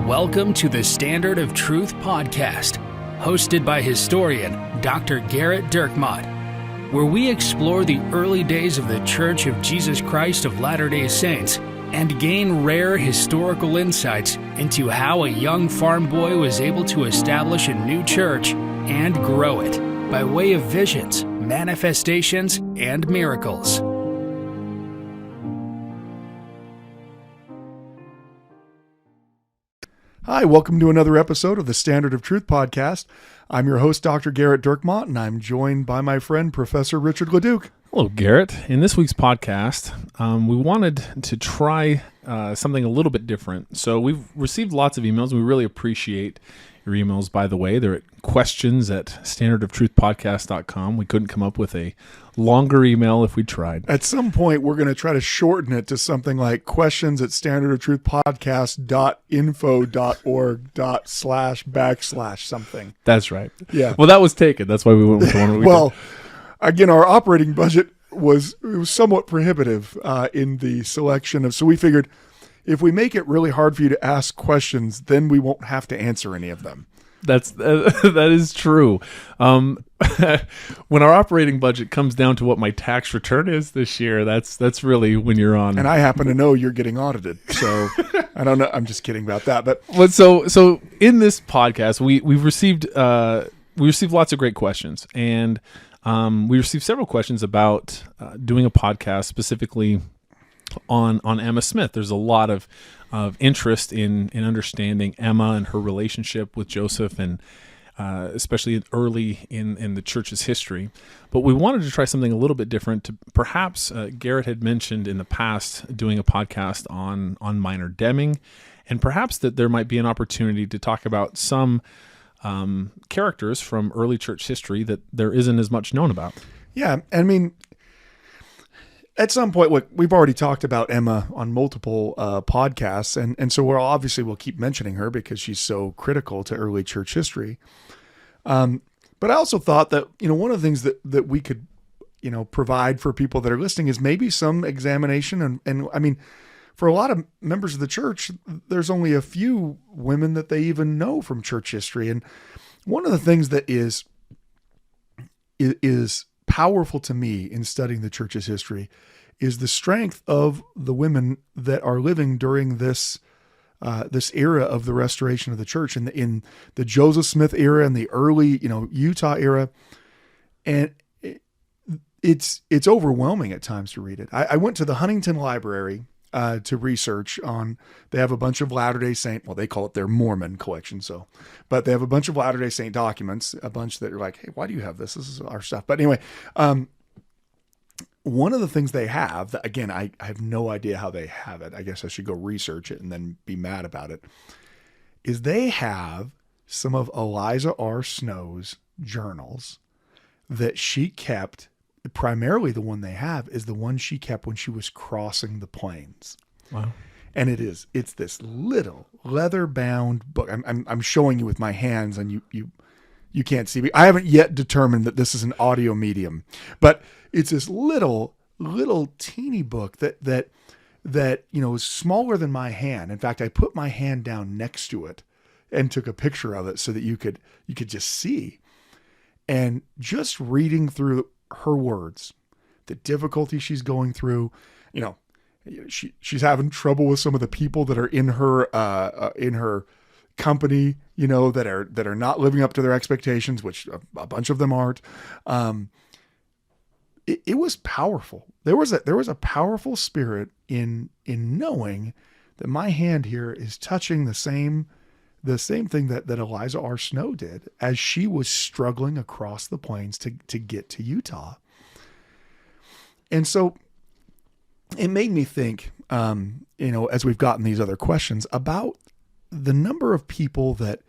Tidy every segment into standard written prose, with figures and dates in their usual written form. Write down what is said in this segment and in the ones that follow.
Welcome to the Standard of Truth podcast, hosted by historian Dr. Garrett Dirkmott, where we explore the early days of the Church of Jesus Christ of Latter-day Saints and gain rare historical insights into how a young farm boy was able to establish a new church and grow it by way of visions, manifestations, and miracles. Hi, welcome to another episode of the Standard of Truth podcast. I'm your host, Dr. Garrett Dirkmott, and I'm joined by my friend, Professor Richard Leduc. Hello, Garrett. In this week's podcast, we wanted to try something a little bit different. So we've received lots of emails. We really appreciate your emails, by the way. They're at questions@standardoftruthpodcast.com. We couldn't come up with a longer email if we tried. At some point, we're going to try to shorten it to something like questions@standardoftruthpodcast.info.org// something. That's right. Yeah. Well, that was taken. That's why we went with the one we Well, again, our operating budget was somewhat prohibitive in the selection of, so we figured if we make it really hard for you to ask questions, then we won't have to answer any of them. That is true. When our operating budget comes down to what my tax return is this year, that's really when you're on. And I happen to know you're getting audited, so I don't know. I'm just kidding about that. But so in this podcast, we received lots of great questions, and we received several questions about doing a podcast specifically on Emma Smith. There's a lot of interest in understanding Emma and her relationship with Joseph, and especially early in the church's history. But we wanted to try something a little bit different. To perhaps Garrett had mentioned in the past doing a podcast on Minor Deming, and perhaps that there might be an opportunity to talk about some characters from early church history that there isn't as much known about. Yeah, I mean, at some point, look, we've already talked about Emma on multiple podcasts, and so we'll keep mentioning her because she's so critical to early church history. But I also thought that, one of the things that we could, provide for people that are listening is maybe some examination. And I mean, for a lot of members of the church, there's only a few women that they even know from church history. And one of the things that is powerful to me in studying the church's history is the strength of the women that are living during this era of the restoration of the church, in the Joseph Smith era and the early Utah era, and it's overwhelming at times to read it. I went to the Huntington Library to research on. They have a bunch of Latter-day Saint, well, they call it their Mormon collection. But they have a bunch of Latter-day Saint documents, a bunch that are like, hey, why do you have this? This is our stuff. But anyway, one of the things they have that, again, I have no idea how they have it. I guess I should go research it and then be mad about it, is they have some of Eliza R. Snow's journals that she kept. Primarily the one they have is the one she kept when she was crossing the plains. Wow. And it's this little leather bound book. I'm showing you with my hands, and you can't see me. I haven't yet determined that this is an audio medium, but it's this little teeny book that is smaller than my hand. In fact, I put my hand down next to it and took a picture of it so that you could just see. And just reading through her words, the difficulty she's going through, she's having trouble with some of the people that are in her company, that are not living up to their expectations, which a bunch of them aren't. It was powerful. There was a powerful spirit in knowing that my hand here is touching the same thing that Eliza R. Snow did as she was struggling across the plains to get to Utah. And so it made me think, as we've gotten these other questions, about the number of people that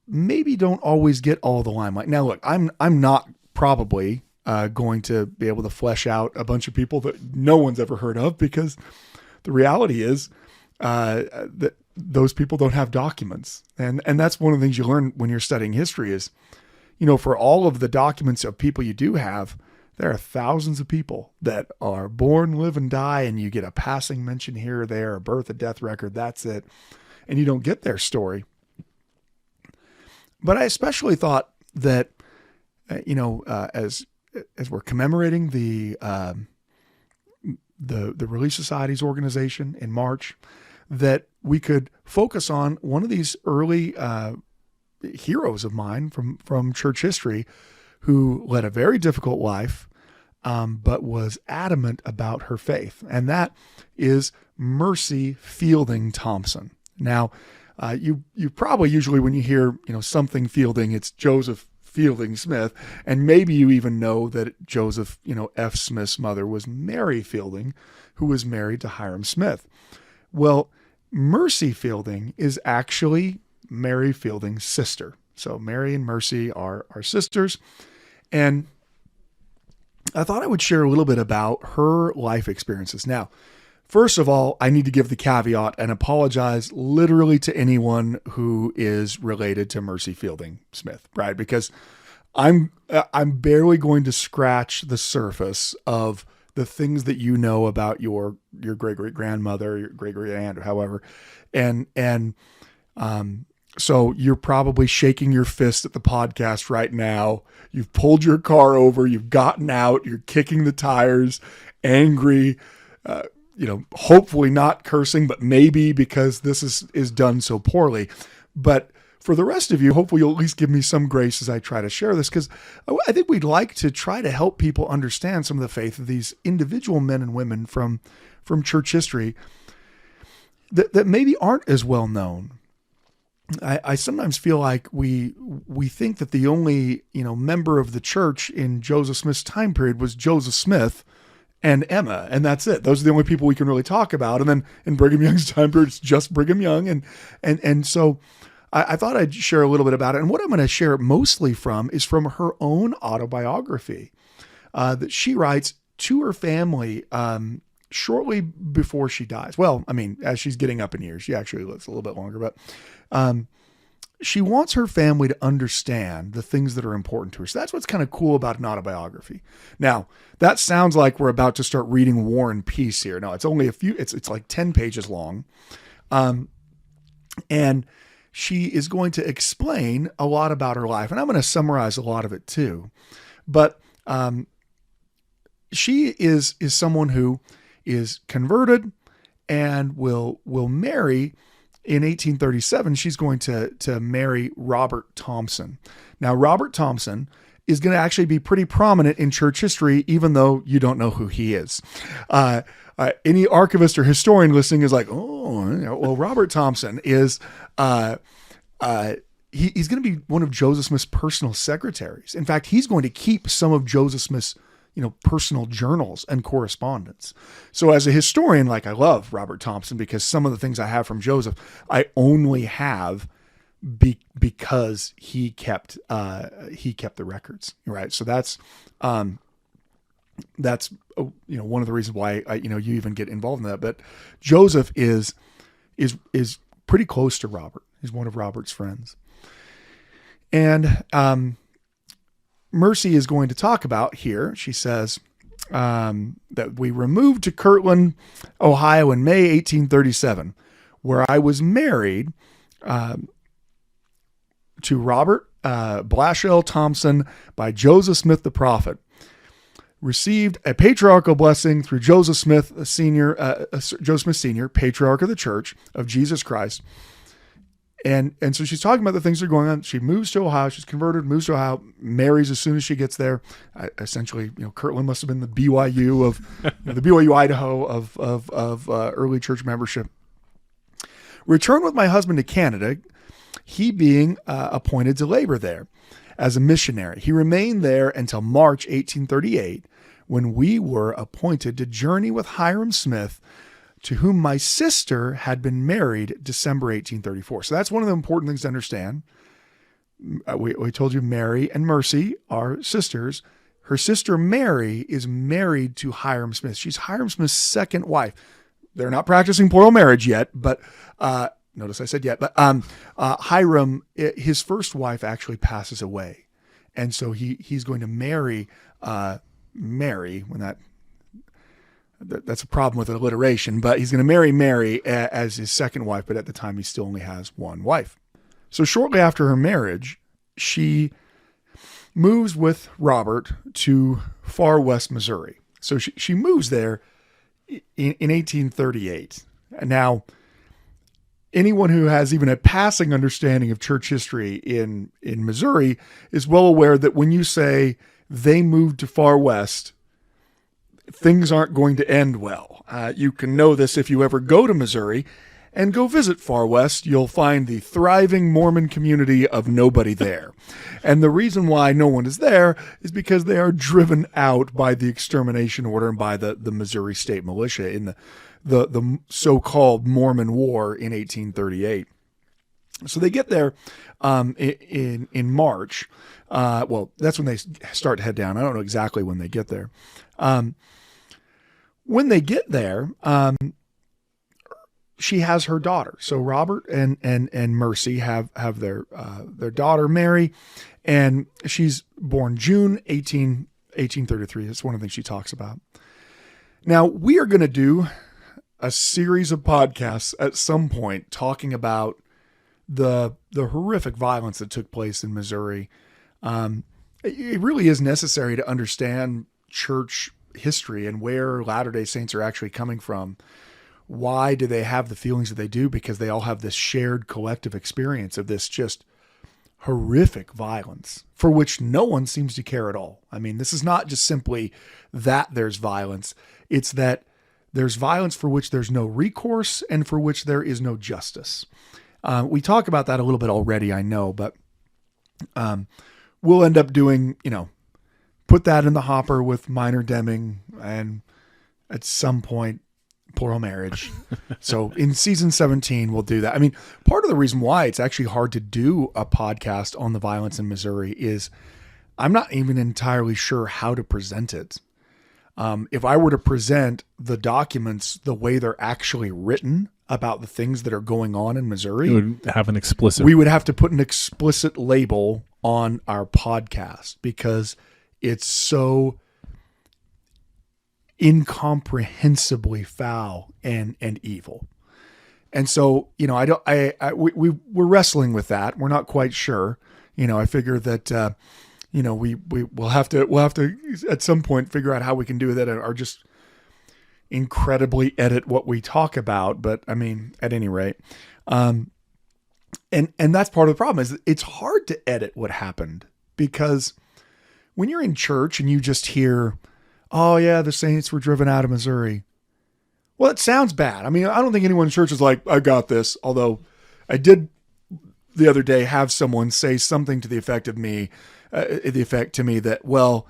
maybe don't always get all the limelight. Now, look, I'm not probably going to be able to flesh out a bunch of people that no one's ever heard of, because the reality is that those people don't have documents. And that's one of the things you learn when you're studying history is, for all of the documents of people you do have, there are thousands of people that are born, live, and die, and you get a passing mention here or there, a birth, a death record. That's it. and you don't get their story. But I especially thought that, as we're commemorating the Relief Society's organization in March, that we could focus on one of these early heroes of mine from church history, who led a very difficult life, but was adamant about her faith. And that is Mercy Fielding Thompson. Now, you probably usually, when you hear, something Fielding, it's Joseph Fielding Smith. And maybe you even know that Joseph, F. Smith's mother was Mary Fielding, who was married to Hiram Smith. Well, Mercy Fielding is actually Mary Fielding's sister. So Mary and Mercy are sisters. And I thought I would share a little bit about her life experiences. Now, first of all, I need to give the caveat and apologize literally to anyone who is related to Mercy Fielding Smith, right? Because I'm barely going to scratch the surface of the things that you know about your great-great-grandmother, your great-great-aunt, or however. So you're probably shaking your fist at the podcast right now. You've pulled your car over, you've gotten out, you're kicking the tires, angry, hopefully not cursing, but maybe because this is done so poorly. But for the rest of you, hopefully you'll at least give me some grace as I try to share this, because I think we'd like to try to help people understand some of the faith of these individual men and women from church history that maybe aren't as well known. I sometimes feel like we think that the only, member of the church in Joseph Smith's time period was Joseph Smith and Emma, and that's it. Those are the only people we can really talk about. And then in Brigham Young's time period, it's just Brigham Young. And so I thought I'd share a little bit about it. And what I'm going to share mostly is from her own autobiography that she writes to her family shortly before she dies. Well, I mean, as she's getting up in years, she actually lives a little bit longer, but she wants her family to understand the things that are important to her. So that's what's kind of cool about an autobiography. Now, that sounds like we're about to start reading War and Peace here. No, it's only it's like 10 pages long. And she is going to explain a lot about her life, and I'm going to summarize a lot of it too. But she is someone who is converted and will marry. In 1837, she's going to marry Robert Thompson. Now, Robert Thompson is going to actually be pretty prominent in church history, even though you don't know who he is. Any archivist or historian listening is like, oh, well, Robert Thompson is, he's going to be one of Joseph Smith's personal secretaries. In fact, he's going to keep some of Joseph Smith's personal journals and correspondence. So as a historian, I love Robert Thompson because some of the things I have from Joseph, I only have because he kept the records, right? So that's one of the reasons why you even get involved in that. But Joseph is pretty close to Robert. He's one of Robert's friends. And, Mercy is going to talk about here. She says that we removed to Kirtland, Ohio in May 1837, where I was married to Robert Blashill Thompson by Joseph Smith the prophet. Received a patriarchal blessing through Joseph Smith Sr., Joseph Smith Sr., patriarch of the Church of Jesus Christ. And so she's talking about the things that are going on. She moves to Ohio. She's converted, moves to Ohio, marries as soon as she gets there. Essentially, Kirtland must have been the BYU of the BYU Idaho of early church membership. Returned with my husband to Canada, he being appointed to labor there as a missionary. He remained there until March 1838, when we were appointed to journey with Hiram Smith, to whom my sister had been married December 1834. So that's one of the important things to understand. We told you Mary and Mercy are sisters. Her sister Mary is married to Hiram Smith. She's Hiram Smith's second wife. They're not practicing plural marriage yet, but notice I said yet. But Hiram, his first wife actually passes away. And so he's going to marry Mary when that that's a problem with alliteration, but he's going to marry Mary as his second wife, but at the time he still only has one wife. So shortly after her marriage, she moves with Robert to far west Missouri. So she moves there in 1838. Now, anyone who has even a passing understanding of church history in Missouri is well aware that when you say they moved to far west, things aren't going to end well. You can know this if you ever go to Missouri and go visit far west. You'll find the thriving Mormon community of nobody there. And the reason why no one is there is because they are driven out by the extermination order and by the Missouri State Militia in the so-called Mormon War in 1838. So they get there in March. Well, that's when they start to head down. I don't know exactly when they get there. When they get there, she has her daughter. So Robert and Mercy have their daughter Mary, and she's born June 1833. That's one of the things she talks about. Now we are going to do a series of podcasts at some point talking about the horrific violence that took place in Missouri. It really is necessary to understand church history and where Latter-day Saints are actually coming from. Why do they have the feelings that they do? Because they all have this shared collective experience of this just horrific violence for which no one seems to care at all. I mean, this is not just simply that there's violence. It's that there's violence for which there's no recourse and for which there is no justice. We talk about that a little bit already, I know, but we'll end up doing, put that in the hopper with Minor Deming and at some point, plural marriage. So in season 17, we'll do that. I mean, part of the reason why it's actually hard to do a podcast on the violence in Missouri is I'm not even entirely sure how to present it. If I were to present the documents the way they're actually written about the things that are going on in Missouri, it would have an explicit. We would have to put an explicit label on our podcast because it's so incomprehensibly foul and evil. And so, we're wrestling with that. We're not quite sure. I figure that, we'll have to at some point figure out how we can do that or just incredibly edit what we talk about. But I mean, at any rate, and that's part of the problem is it's hard to edit what happened because when you're in church and you just hear, oh yeah, the Saints were driven out of Missouri. Well, it sounds bad. I mean, I don't think anyone in church is like, I got this. Although I did the other day have someone say something to the effect to me that, well,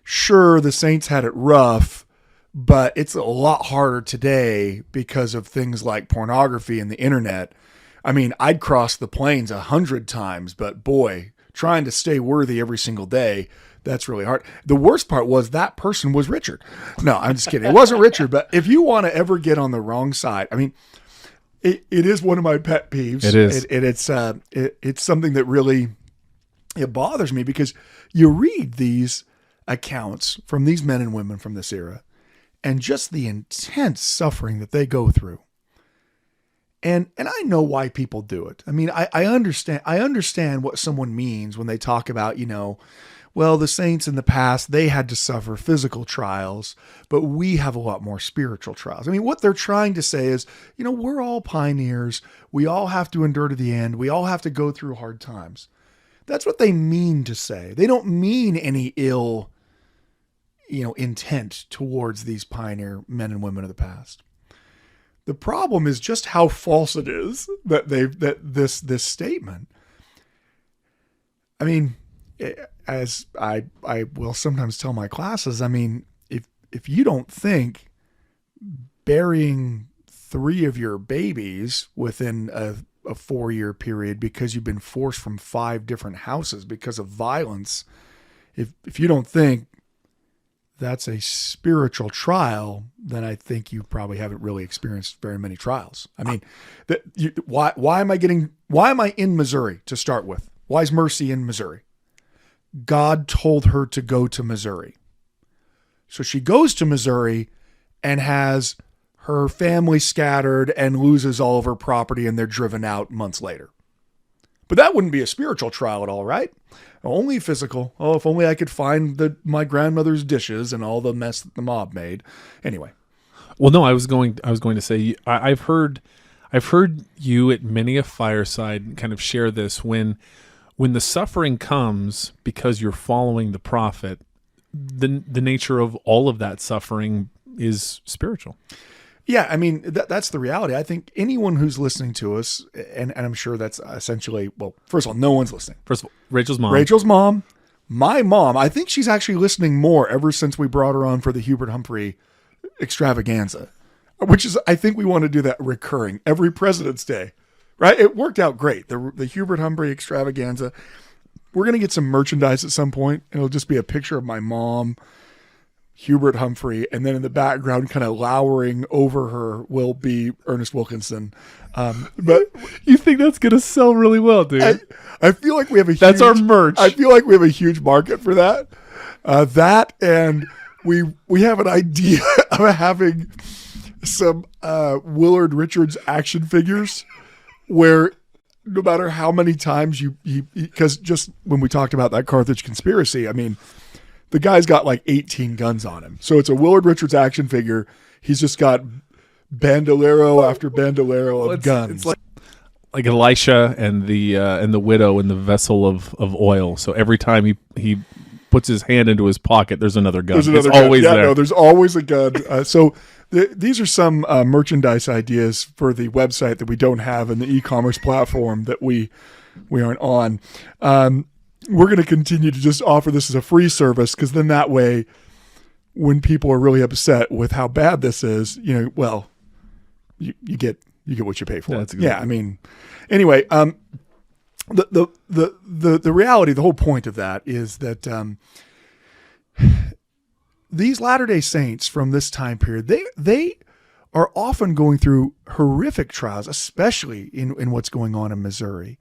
sure, the Saints had it rough, but it's a lot harder today because of things like pornography and the internet. I mean, I'd cross the plains 100 times, but boy, trying to stay worthy every single day, that's really hard. The worst part was that person was Richard. No, I'm just kidding. It wasn't Richard, but if you want to ever get on the wrong side, I mean, it is one of my pet peeves. It is. It's something that really, it bothers me because you read these accounts from these men and women from this era and just the intense suffering that they go through. And I know why people do it. I mean, I understand what someone means when they talk about, well, the saints in the past, they had to suffer physical trials, but we have a lot more spiritual trials. I mean, what they're trying to say is, we're all pioneers. We all have to endure to the end. We all have to go through hard times. That's what they mean to say. They don't mean any ill, intent towards these pioneer men and women of the past. The problem is just how false it is that this statement. I mean, as I will sometimes tell my classes, I mean, if you don't think burying 3 of your babies within a 4-year period because you've been forced from 5 different houses because of violence, if you don't think that's a spiritual trial, then I think you probably haven't really experienced very many trials. I mean, why am I in Missouri to start with? Why is Mercy in Missouri? God told her to go to Missouri. So she goes to Missouri and has her family scattered and loses all of her property, and they're driven out months later. But that wouldn't be a spiritual trial at all, right? Only physical. Oh, if only I could find my grandmother's dishes and all the mess that the mob made. Anyway. Well, no, I was going to say, I've heard you at many a fireside kind of share this when the suffering comes because you're following the prophet, the nature of all of that suffering is spiritual. Yeah, I mean, that's the reality. I think anyone who's listening to us, and I'm sure that's essentially, well, first of all, no one's listening. First of all, Rachel's mom, my mom, I think she's actually listening more ever since we brought her on for the Hubert Humphrey extravaganza, which is, I think we want to do that recurring every President's Day, right? It worked out great. The Hubert Humphrey extravaganza. We're going to get some merchandise at some point, and it'll just be a picture of my mom, Hubert Humphrey, and then in the background, kind of lowering over her, will be Ernest Wilkinson. But you think that's going to sell really well, dude? I feel like we have that's our merch. I feel like we have a huge market for that. That, and we have an idea of having some Willard Richards action figures where no matter how many times because just when we talked about that Carthage conspiracy, I mean, the guy's got like 18 guns on him. So it's a Willard Richards action figure. He's just got bandolero after bandolero of guns. It's like Elisha and the widow in the vessel of oil. So every time he puts his hand into his pocket, there's another gun. It's always there. No, there's always a gun. So these are some merchandise ideas for the website that we don't have in the e-commerce platform that we aren't on. We're going to continue to just offer this as a free service, because then that way, when people are really upset with how bad this is, you get what you pay for. That's exactly. Yeah, I mean, anyway, the reality, the whole point of that is that these Latter-day Saints from this time period, they are often going through horrific trials, especially in what's going on in Missouri.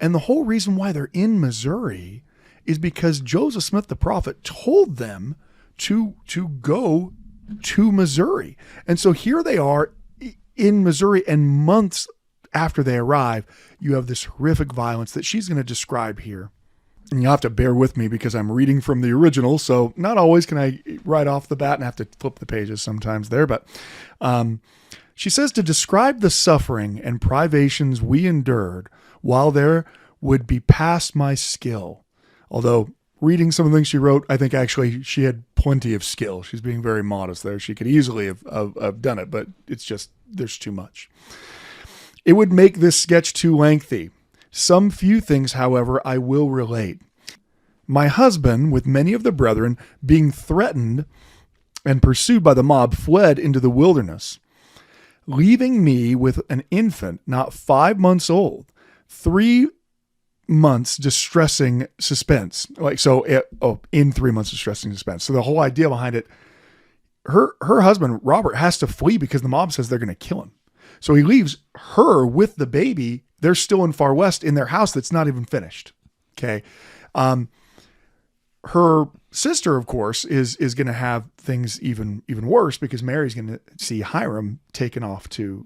And the whole reason why they're in Missouri is because Joseph Smith the prophet told them to go to Missouri. And so here they are in Missouri, and months after they arrive, you have this horrific violence that she's going to describe here. And you'll have to bear with me because I'm reading from the original, so not always can I right off the bat and have to flip the pages sometimes there. But she says, to describe the suffering and privations we endured while there would be past my skill. Although reading some of the things she wrote, I think actually she had plenty of skill. She's being very modest there. She could easily have done it, but it's just, there's too much. It would make this sketch too lengthy. Some few things, however, I will relate. My husband, with many of the brethren, being threatened and pursued by the mob, fled into the wilderness, leaving me with an infant not 5 months old, 3 months distressing suspense. In 3 months distressing suspense. So the whole idea behind it, her husband, Robert, has to flee because the mob says they're going to kill him. So he leaves her with the baby. They're still in Far West in their house that's not even finished. Okay. Her sister, of course, is going to have things even worse because Mary's going to see Hiram taken off to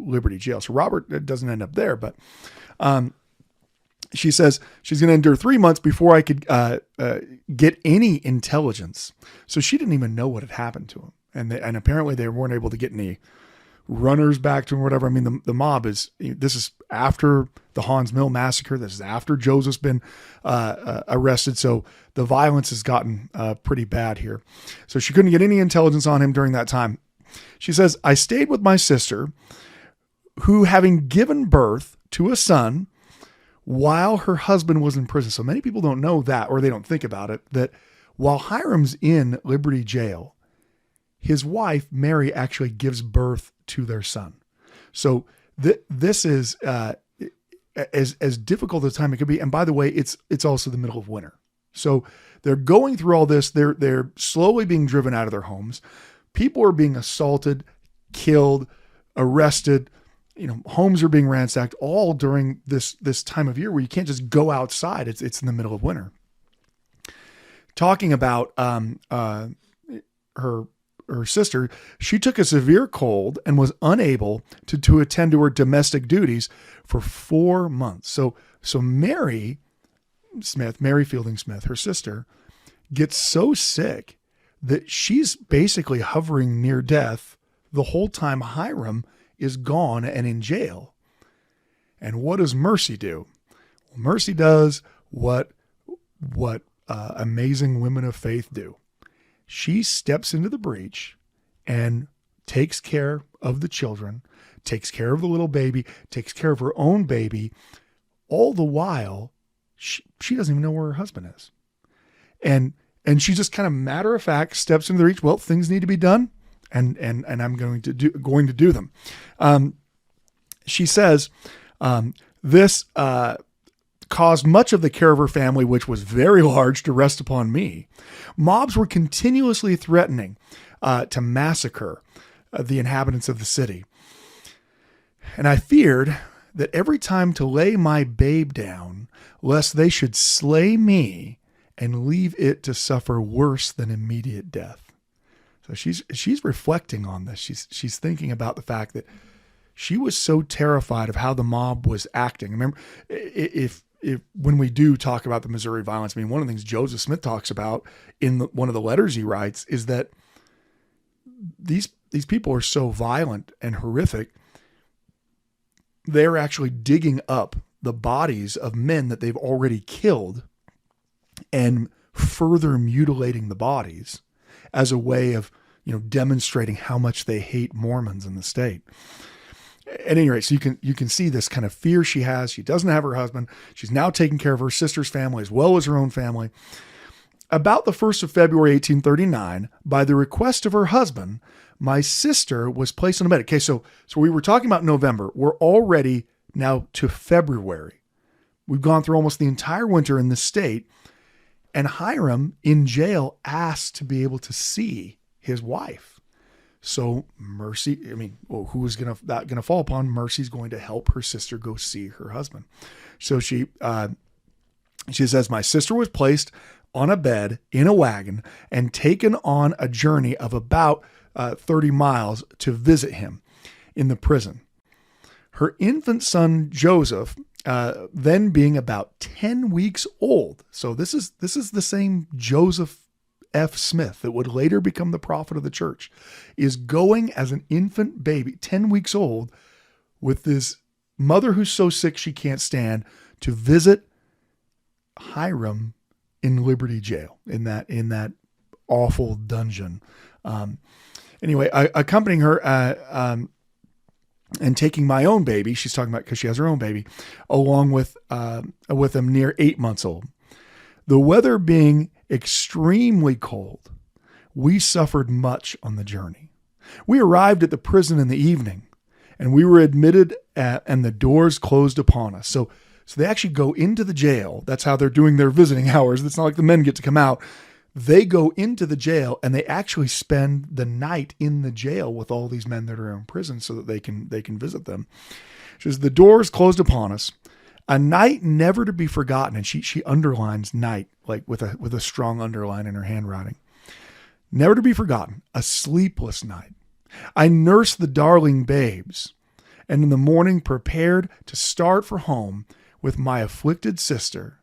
Liberty Jail. So Robert doesn't end up there, but she says she's going to endure 3 months before I could get any intelligence. So she didn't even know what had happened to him, and apparently they weren't able to get any runners back to him or whatever. I mean, the mob this is after the Hans Mill massacre. This is after Joseph's been arrested. So the violence has gotten pretty bad here. So she couldn't get any intelligence on him during that time. She says, I stayed with my sister, who, having given birth to a son while her husband was in prison. So many people don't know that, or they don't think about it, that while Hiram's in Liberty Jail, his wife, Mary, actually gives birth to their son. So this is as difficult a time it could be. And by the way, it's also the middle of winter. So they're going through all this. They're slowly being driven out of their homes. People are being assaulted, killed, arrested. Homes are being ransacked, all during this time of year where you can't just go outside. It's in the middle of winter. Talking about her sister, she took a severe cold and was unable to attend to her domestic duties for 4 months. So Mary Fielding Smith, her sister, gets so sick that she's basically hovering near death the whole time Hiram is gone and in jail. And what does Mercy do? Well, Mercy does what amazing women of faith do. She steps into the breach and takes care of the children, takes care of the little baby, takes care of her own baby. All the while, she doesn't even know where her husband is. And she just kind of matter of fact steps into the breach. Well, things need to be done, and I'm going to do them. She says, this caused much of the care of her family, which was very large, to rest upon me. Mobs were continuously threatening to massacre the inhabitants of the city. And I feared that every time to lay my babe down, lest they should slay me and leave it to suffer worse than immediate death. So she's reflecting on this. She's thinking about the fact that she was so terrified of how the mob was acting. Remember, if when we do talk about the Missouri violence, I mean, one of the things Joseph Smith talks about in one of the letters he writes is that these people are so violent and horrific. They're actually digging up the bodies of men that they've already killed and further mutilating the bodies as a way of, demonstrating how much they hate Mormons in the state. At any rate, so you can see this kind of fear she has. She doesn't have her husband. She's now taking care of her sister's family as well as her own family. About the 1st of February, 1839, by the request of her husband, my sister was placed on a bed. Okay, so we were talking about November. We're already now to February. We've gone through almost the entire winter in this state. And Hiram, in jail, asked to be able to see his wife. So Mercy, who is that going to fall upon? Mercy's going to help her sister go see her husband. So she says, my sister was placed on a bed in a wagon and taken on a journey of about 30 miles to visit him in the prison. Her infant son, Joseph, then being about 10 weeks old. So this is the same Joseph F. Smith that would later become the prophet of the church, is going as an infant baby, 10 weeks old, with this mother who's so sick she can't stand, to visit Hiram in Liberty Jail, in that awful dungeon. Anyway, accompanying her and taking my own baby, she's talking about because she has her own baby, along with them near 8 months old. The weather being extremely cold, we suffered much on the journey. We arrived at the prison in the evening, and we were admitted and the doors closed upon us. So they actually go into the jail. That's how they're doing their visiting hours. It's not like the men get to come out. They go into the jail and they actually spend the night in the jail with all these men that are in prison so that they can visit them. She says, the doors closed upon us. A night never to be forgotten. And she underlines night, like with a strong underline in her handwriting. Never to be forgotten. A sleepless night. I nursed the darling babes, and in the morning prepared to start for home with my afflicted sister.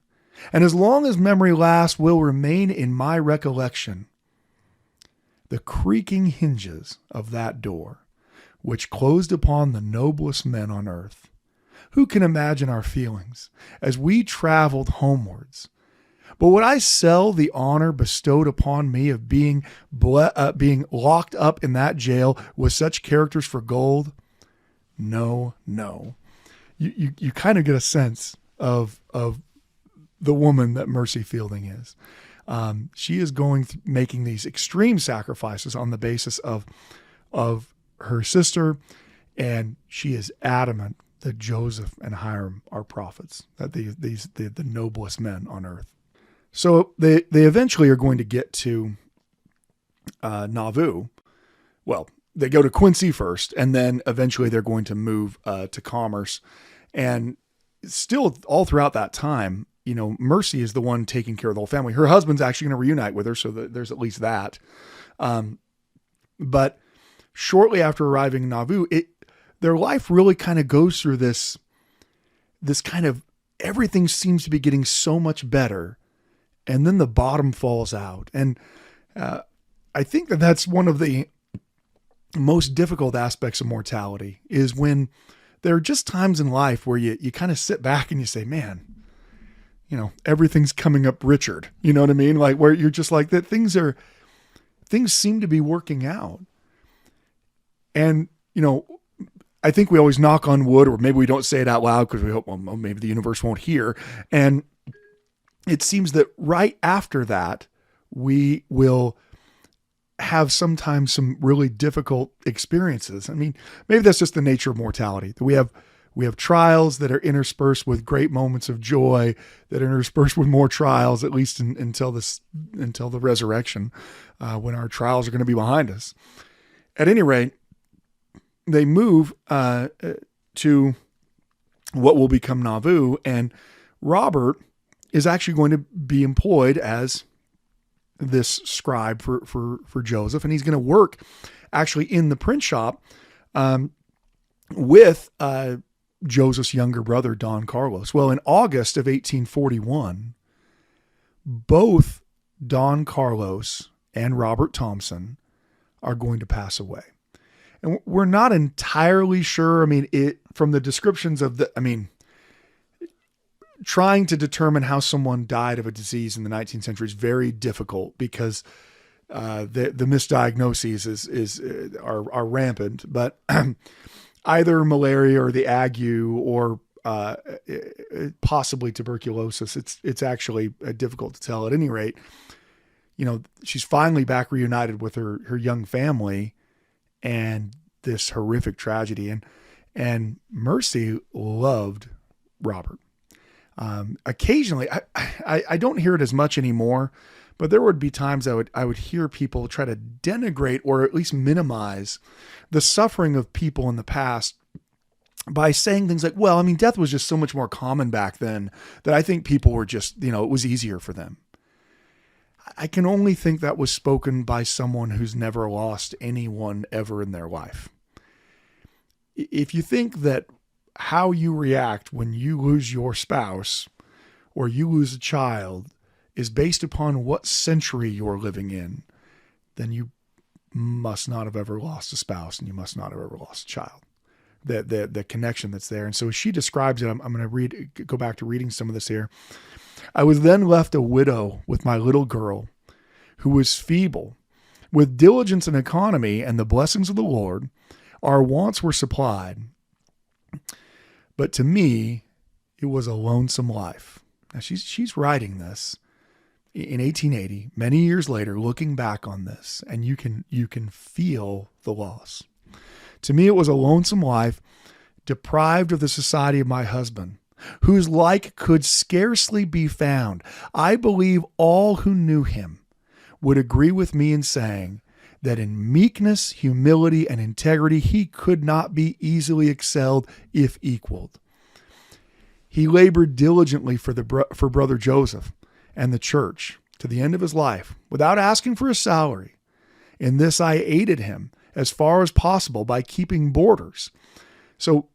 And as long as memory lasts, will remain in my recollection the creaking hinges of that door, which closed upon the noblest men on earth. Who can imagine our feelings as we traveled homewards? But would I sell the honor bestowed upon me of being locked up in that jail with such characters for gold? No. You kind of get a sense of the woman that Mercy Fielding is. She is making these extreme sacrifices on the basis of her sister, and she is adamant that Joseph and Hiram are prophets, that the noblest men on earth. So they eventually are going to get to Nauvoo. Well, they go to Quincy first, and then eventually they're going to move to Commerce. And still, all throughout that time, Mercy is the one taking care of the whole family. Her husband's actually going to reunite with her, so that there's at least that. But shortly after arriving in Nauvoo, their life really kind of goes through this kind of, everything seems to be getting so much better, and then the bottom falls out. And I think that that's one of the most difficult aspects of mortality, is when there are just times in life where you kind of sit back and you say, man, everything's coming up Richard. You know what I mean? Like, where you're just like, that things seem to be working out. And, I think we always knock on wood, or maybe we don't say it out loud because we hope, well, maybe the universe won't hear. And it seems that right after that, we will have sometimes some really difficult experiences. I mean, maybe that's just the nature of mortality. We have trials that are interspersed with great moments of joy, that are interspersed with more trials, at least until the resurrection, when our trials are going to be behind us. At any rate, they move to what will become Nauvoo, and Robert is actually going to be employed as this scribe for Joseph, and he's going to work actually in the print shop with Joseph's younger brother, Don Carlos. Well, in August of 1841, both Don Carlos and Robert Thompson are going to pass away. And we're not entirely sure. I mean, from the descriptions of trying to determine how someone died of a disease in the 19th century is very difficult, because the misdiagnoses are rampant. But either malaria or the ague, or possibly tuberculosis, it's actually difficult to tell. At any rate, she's finally back reunited with her young family, and this horrific tragedy. And Mercy loved Robert. Occasionally, I don't hear it as much anymore, but there would be times I would hear people try to denigrate, or at least minimize, the suffering of people in the past by saying things like, well, I mean, death was just so much more common back then that I think people were just, it was easier for them. I can only think that was spoken by someone who's never lost anyone ever in their life. If you think that how you react when you lose your spouse or you lose a child is based upon what century you're living in, then you must not have ever lost a spouse, and you must not have ever lost a child. The connection that's there. And so as she describes it, I'm going to go back to reading some of this here. I was then left a widow with my little girl, who was feeble. With diligence and economy and the blessings of the Lord, our wants were supplied. But to me, it was a lonesome life. Now she's writing this in 1880, many years later, looking back on this, and you can feel the loss. To me, it was a lonesome life, deprived of the society of my husband, whose like could scarcely be found. I believe all who knew him would agree with me in saying that in meekness, humility, and integrity, he could not be easily excelled if equaled. He labored diligently for Brother Joseph and the church to the end of his life without asking for a salary. In this I aided him as far as possible by keeping boarders. So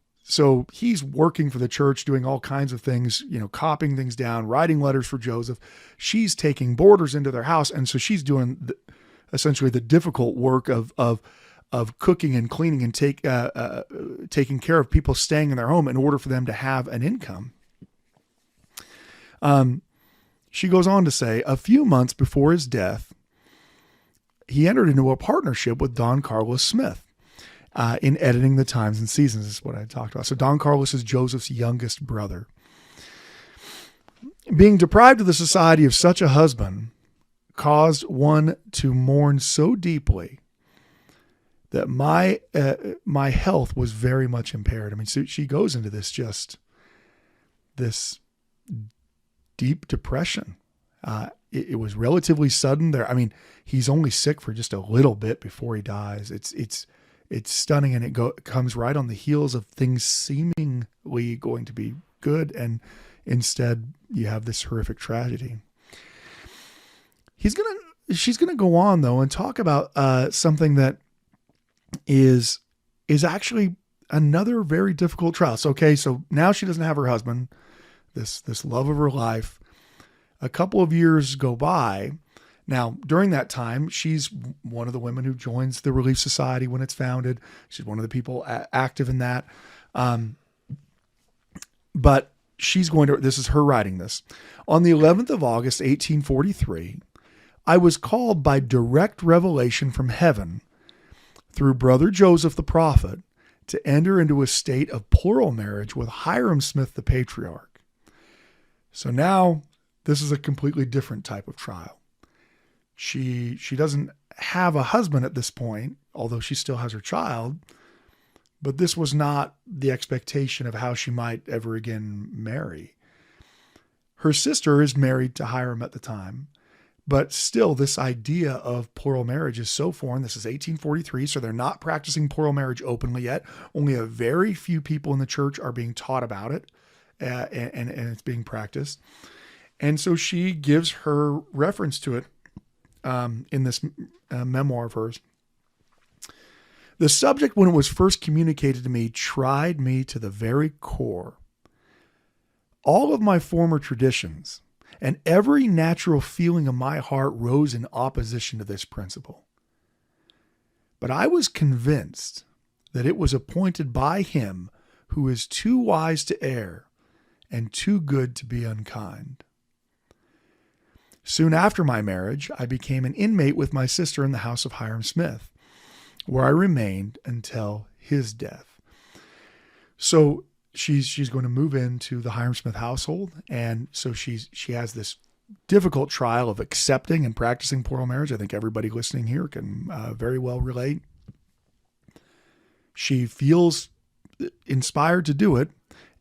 he's working for the church, doing all kinds of things, copying things down, writing letters for Joseph. She's taking boarders into their house. And so she's doing essentially the difficult work of cooking and cleaning and taking care of people staying in their home in order for them to have an income. She goes on to say, a few months before his death, he entered into a partnership with Don Carlos Smith in editing the Times and Seasons. This is what I talked about. So Don Carlos is Joseph's youngest brother. Being deprived of the society of such a husband caused one to mourn so deeply that my health was very much impaired. I mean, so she goes into this deep depression. It was relatively sudden there. I mean, he's only sick for just a little bit before he dies. It's stunning, and it comes right on the heels of things seemingly going to be good, and instead you have this horrific tragedy. she's going to go on though and talk about something that is actually another very difficult trial. So, okay, so now she doesn't have her husband, this love of her life. A couple of years go by. Now, during that time, she's one of the women who joins the Relief Society when it's founded. She's one of the people active in that. But she's going to, this is her writing this. On the 11th of August, 1843, I was called by direct revelation from heaven through Brother Joseph the prophet to enter into a state of plural marriage with Hiram Smith the patriarch. So now this is a completely different type of trial. She doesn't have a husband at this point, although she still has her child, but this was not the expectation of how she might ever again marry. Her sister is married to Hiram at the time, but still this idea of plural marriage is so foreign. This is 1843, so they're not practicing plural marriage openly yet. Only a very few people in the church are being taught about it, and it's being practiced. And so she gives her reference to it in this memoir of hers. The subject, when it was first communicated to me, tried me to the very core. All of my former traditions and every natural feeling of my heart rose in opposition to this principle. But I was convinced that it was appointed by him who is too wise to err and too good to be unkind. Soon after my marriage, I became an inmate with my sister in the house of Hiram Smith, where I remained until his death. So she's going to move into the Hiram Smith household, and so she has this difficult trial of accepting and practicing plural marriage. I think everybody listening here can very well relate. She feels inspired to do it,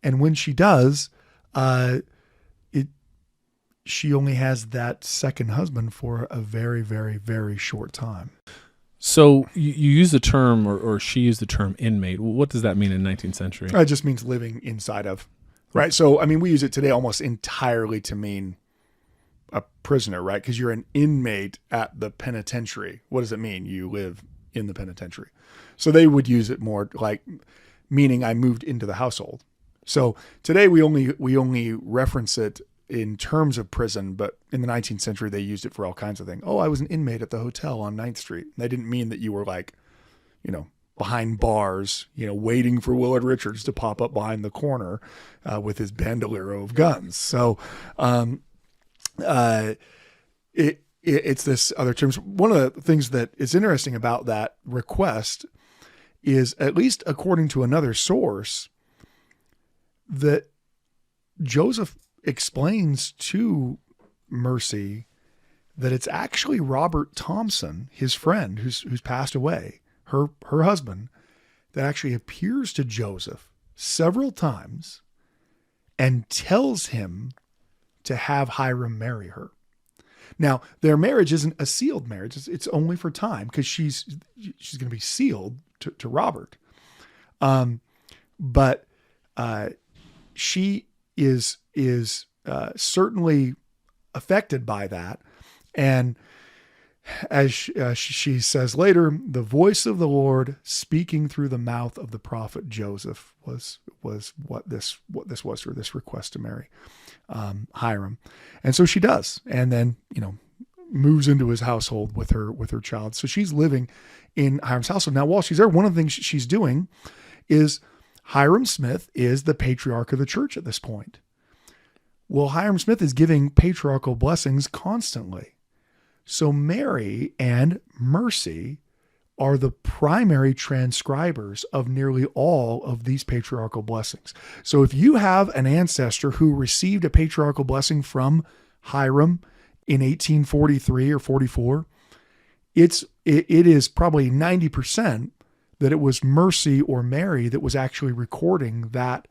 and when she does, she only has that second husband for a very, very, very short time. So you use the term, or she used the term inmate. What does that mean in 19th century? It just means living inside of, right? So, I mean, we use it today almost entirely to mean a prisoner, right? Because you're an inmate at the penitentiary. What does it mean? You live in the penitentiary. So they would use it more like meaning I moved into the household. So today we only reference it in terms of prison, but in the 19th century, they used it for all kinds of things. Oh, I was an inmate at the hotel on 9th Street. They didn't mean that you were like, behind bars, waiting for Willard Richards to pop up behind the corner with his bandolero of guns. So it's this other terms. One of the things that is interesting about that request is, at least according to another source, that Joseph explains to Mercy that it's actually Robert Thompson, his friend who's passed away, her husband, that actually appears to Joseph several times and tells him to have Hiram marry her. Now, their marriage isn't a sealed marriage. It's only for time, because she's going to be sealed to Robert. But she is certainly affected by that. And as she says later, the voice of the Lord speaking through the mouth of the prophet Joseph was what this was for this request to marry Hiram. And so she does, and then moves into his household with her child. So she's living in Hiram's household. Now, while she's there, one of the things she's doing is, Hiram Smith is the patriarch of the church at this point. Well, Hiram Smith is giving patriarchal blessings constantly. So Mary and Mercy are the primary transcribers of nearly all of these patriarchal blessings. So if you have an ancestor who received a patriarchal blessing from Hiram in 1843 or 44, it is probably 90% that it was Mercy or Mary that was actually recording that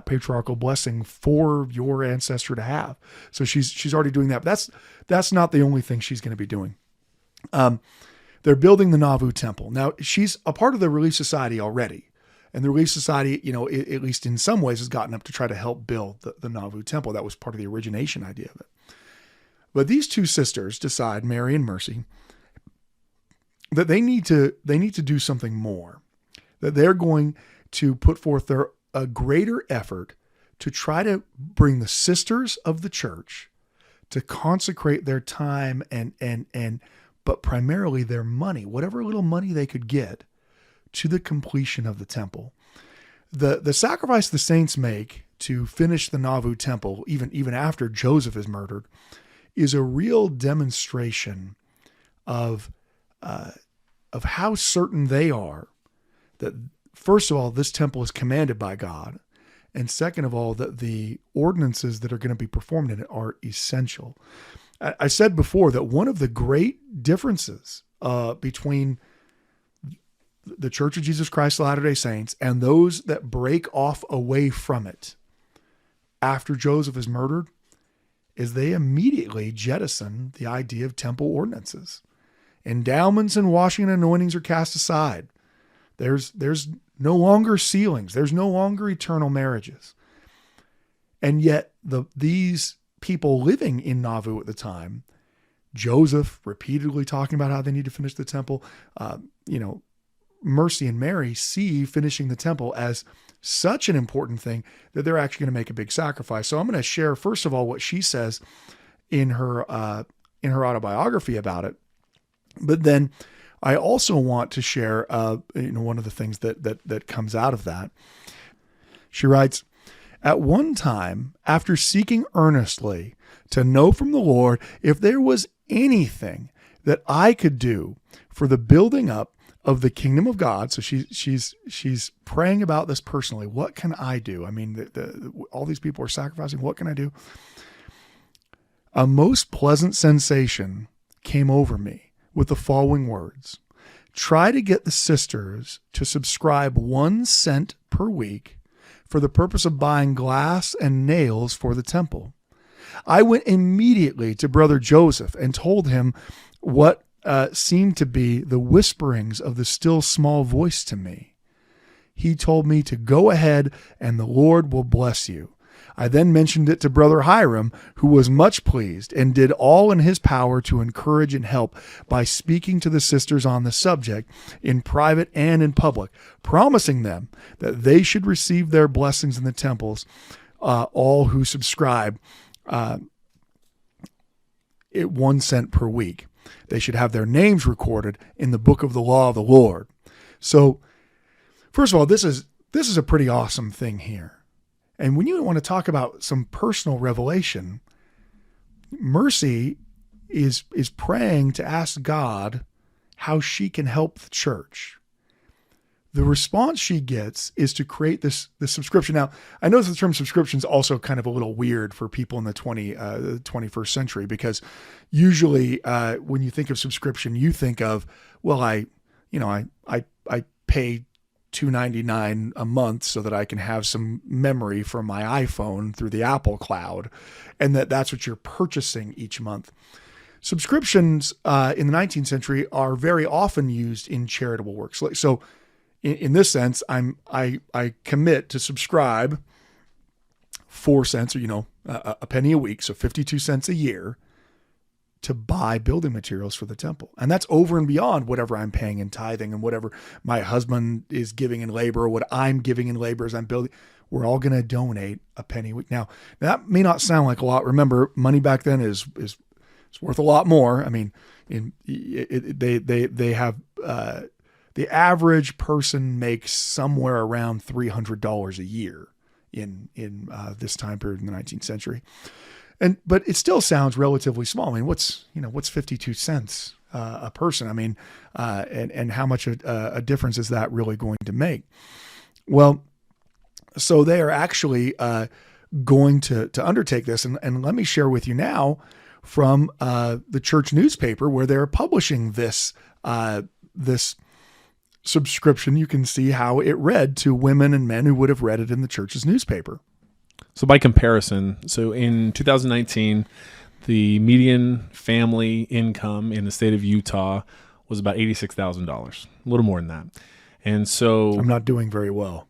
patriarchal blessing for your ancestor to have. So she's already doing that. But that's not the only thing she's going to be doing. They're building the Nauvoo Temple. Now, she's a part of the Relief Society already. And the Relief Society, at least in some ways, has gotten up to try to help build the Nauvoo Temple. That was part of the origination idea of it. But these two sisters decide, Mary and Mercy, that they need to do something more, that they're going to put forth a greater effort to try to bring the sisters of the church to consecrate their time but primarily their money, whatever little money they could get, to the completion of the temple. The sacrifice the saints make to finish the Nauvoo temple, even after Joseph is murdered, is a real demonstration of how certain they are that, first of all, this temple is commanded by God, and second of all, that the ordinances that are going to be performed in it are essential. I said before that one of the great differences between the Church of Jesus Christ of Latter-day Saints and those that break off away from it after Joseph is murdered is they immediately jettison the idea of temple ordinances. Endowments and washing and anointings are cast aside. There's no longer sealings. There's no longer eternal marriages. And yet these people living in Nauvoo at the time, Joseph repeatedly talking about how they need to finish the temple, Mercy and Mary see finishing the temple as such an important thing that they're actually going to make a big sacrifice. So I'm going to share, first of all, what she says in her autobiography about it. But then I also want to share, one of the things that comes out of that. She writes, "At one time, after seeking earnestly to know from the Lord if there was anything that I could do for the building up of the kingdom of God," so she's praying about this personally. What can I do? I mean, all these people are sacrificing. What can I do? A most pleasant sensation came over me with the following words: "Try to get the sisters to subscribe 1 cent per week for the purpose of buying glass and nails for the temple." I went immediately to Brother Joseph and told him what seemed to be the whisperings of the still small voice to me. He told me to go ahead and the Lord will bless you. I then mentioned it to Brother Hiram, who was much pleased and did all in his power to encourage and help by speaking to the sisters on the subject in private and in public, promising them that they should receive their blessings in the temples, all who subscribe 1 cent per week. They should have their names recorded in the book of the law of the Lord. So, first of all, this is a pretty awesome thing here. And when you want to talk about some personal revelation, Mercy is praying to ask God how she can help the church. The response she gets is to create this subscription. Now, I know the term subscription is also kind of a little weird for people in the 21st century, because usually when you think of subscription, you think of, well, I pay $2.99 a month so that I can have some memory for my iPhone through the Apple Cloud, and that's what you're purchasing each month. Subscriptions in the 19th century are very often used in charitable works. So in this sense, I commit to subscribe 4 cents, or a penny a week, so 52 cents a year, to buy building materials for the temple. And that's over and beyond whatever I'm paying in tithing and whatever my husband is giving in labor, or what I'm giving in labor as I'm building. We're all going to donate a penny a week. Now, that may not sound like a lot. Remember, money back then is worth a lot more. I mean, they have, the average person makes somewhere around $300 a year in this time period in the 19th century. But it still sounds relatively small. I mean, what's 52 cents a person? I mean, and how much a difference is that really going to make? Well, so they are actually going to undertake this. And let me share with you now from the church newspaper where they're publishing this subscription. You can see how it read to women and men who would have read it in the church's newspaper. So by comparison, in 2019, the median family income in the state of Utah was about $86,000, a little more than that. And so I'm not doing very well.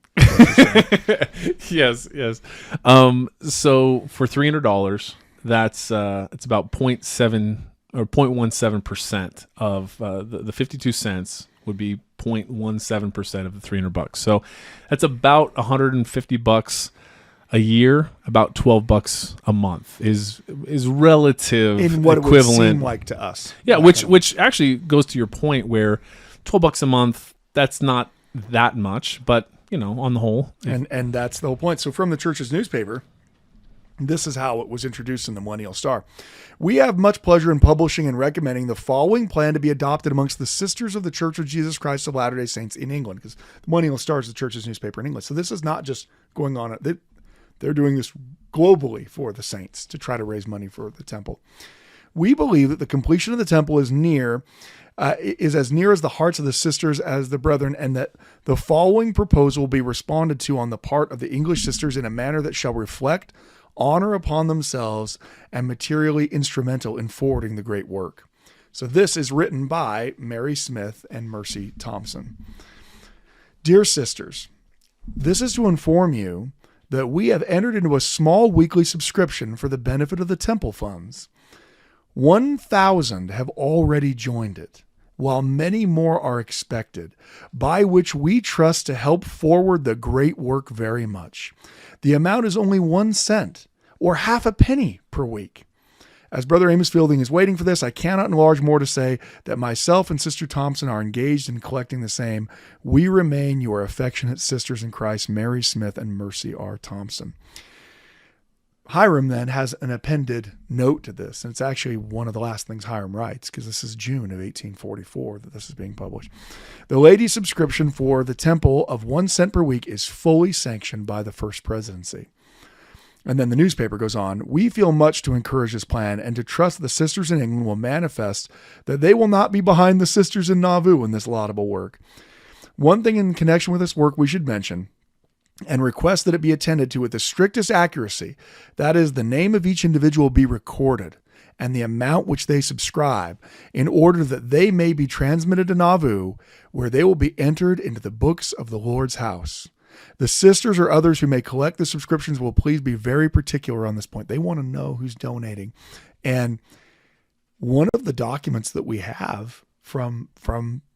Yes. So for $300, that's it's about 0.7 or 0.17% of the 52 cents would be 0.17% of the $300. So that's about $150 a year. About $12 a month is relative In what equivalent. it would seem like to us. Yeah, which actually goes to your point where $12 a month, that's not that much, but on the whole. And that's the whole point. So from the church's newspaper, this is how it was introduced in the Millennial Star. We have much pleasure in publishing and recommending the following plan to be adopted amongst the Sisters of the Church of Jesus Christ of Latter-day Saints in England, because the Millennial Star is the church's newspaper in England. So this is not just going on. They're doing this globally for the saints to try to raise money for the temple. We believe that the completion of the temple is as near as the hearts of the sisters as the brethren, and that the following proposal will be responded to on the part of the English sisters in a manner that shall reflect honor upon themselves and materially instrumental in forwarding the great work. So this is written by Mary Smith and Mercy Thompson. Dear sisters, this is to inform you that we have entered into a small weekly subscription for the benefit of the temple funds. 1,000 have already joined it, while many more are expected, by which we trust to help forward the great work very much. The amount is only 1 cent, or half a penny per week. As Brother Amos Fielding is waiting for this, I cannot enlarge more to say that myself and Sister Thompson are engaged in collecting the same. We remain your affectionate sisters in Christ, Mary Smith and Mercy R. Thompson. Hiram then has an appended note to this, and it's actually one of the last things Hiram writes, because this is June of 1844 that this is being published. The ladies' subscription for the temple of 1 cent per week is fully sanctioned by the First Presidency. And then the newspaper goes on, we feel much to encourage this plan and to trust the sisters in England will manifest that they will not be behind the sisters in Nauvoo in this laudable work. One thing in connection with this work we should mention and request that it be attended to with the strictest accuracy. That is, the name of each individual be recorded and the amount which they subscribe, in order that they may be transmitted to Nauvoo, where they will be entered into the books of the Lord's house. The sisters or others who may collect the subscriptions will please be very particular on this point. They want to know who's donating. And one of the documents that we have from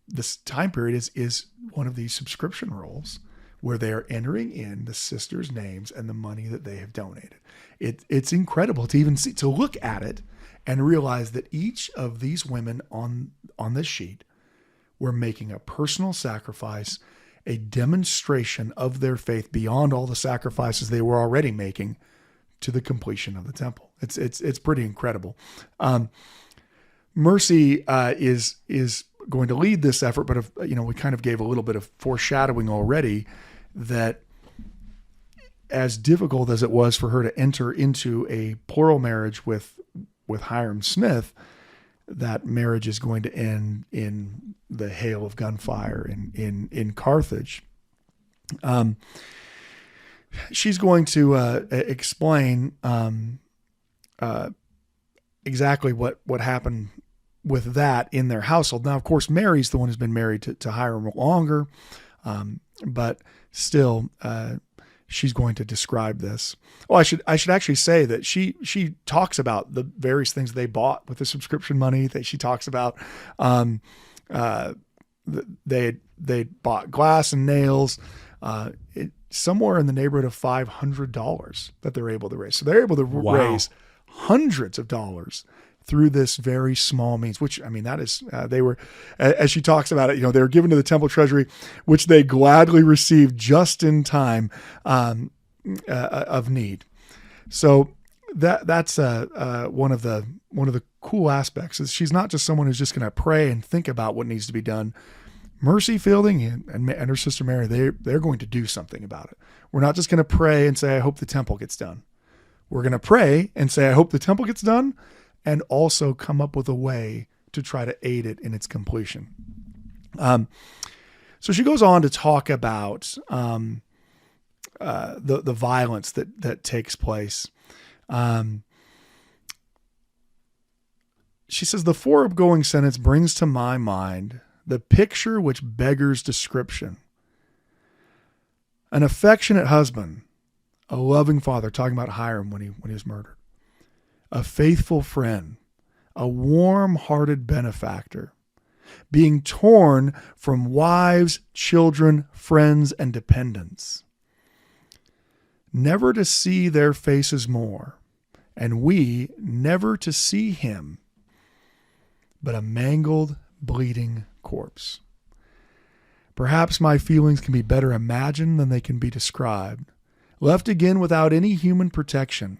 this time period is one of these subscription rolls, where they are entering in the sisters' names and the money that they have donated. It's incredible to even see, to look at it and realize that each of these women on this sheet were making a personal sacrifice, a demonstration of their faith beyond all the sacrifices they were already making to the completion of the temple. It's pretty incredible. Mercy is going to lead this effort, but we kind of gave a little bit of foreshadowing already that as difficult as it was for her to enter into a plural marriage with Hiram Smith, that marriage is going to end in the hail of gunfire in Carthage. She's going to explain exactly what happened with that in their household. Now, of course, Mary's the one who's been married to Hiram longer, but still, she's going to describe this. Oh, I should actually say that she talks about the various things they bought with the subscription money. That she talks about they bought glass and nails, somewhere in the neighborhood of $500 that they're able to raise. So they're able to raise hundreds of dollars through this very small means, which, I mean, that is, they were, as she talks about it, they were given to the temple treasury, which they gladly received just in time of need. So that's one of the cool aspects is she's not just someone who's just going to pray and think about what needs to be done. Mercy Fielding and her sister Mary, they're going to do something about it. We're not just going to pray and say, I hope the temple gets done. We're going to pray and say, I hope the temple gets done, and also come up with a way to try to aid it in its completion. So she goes on to talk about the violence that takes place. She says, the foregoing sentence brings to my mind the picture which beggars description. An affectionate husband, a loving father, talking about Hiram when he was murdered. a faithful friend, a warm-hearted benefactor, being torn from wives, children, friends, and dependents, never to see their faces more, and we never to see him, but a mangled, bleeding corpse. Perhaps my feelings can be better imagined than they can be described. Left again without any human protection,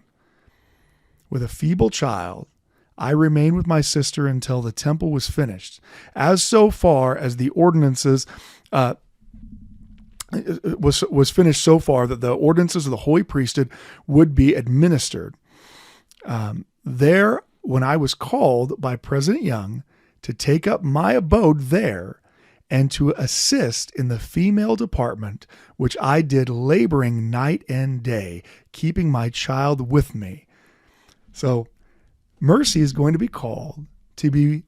with a feeble child, I remained with my sister until the temple was finished, as so far as the ordinances was finished so far that the ordinances of the holy priesthood would be administered. There, when I was called by President Young to take up my abode there and to assist in the female department, which I did laboring night and day, keeping my child with me. So Mercy is going to be called to be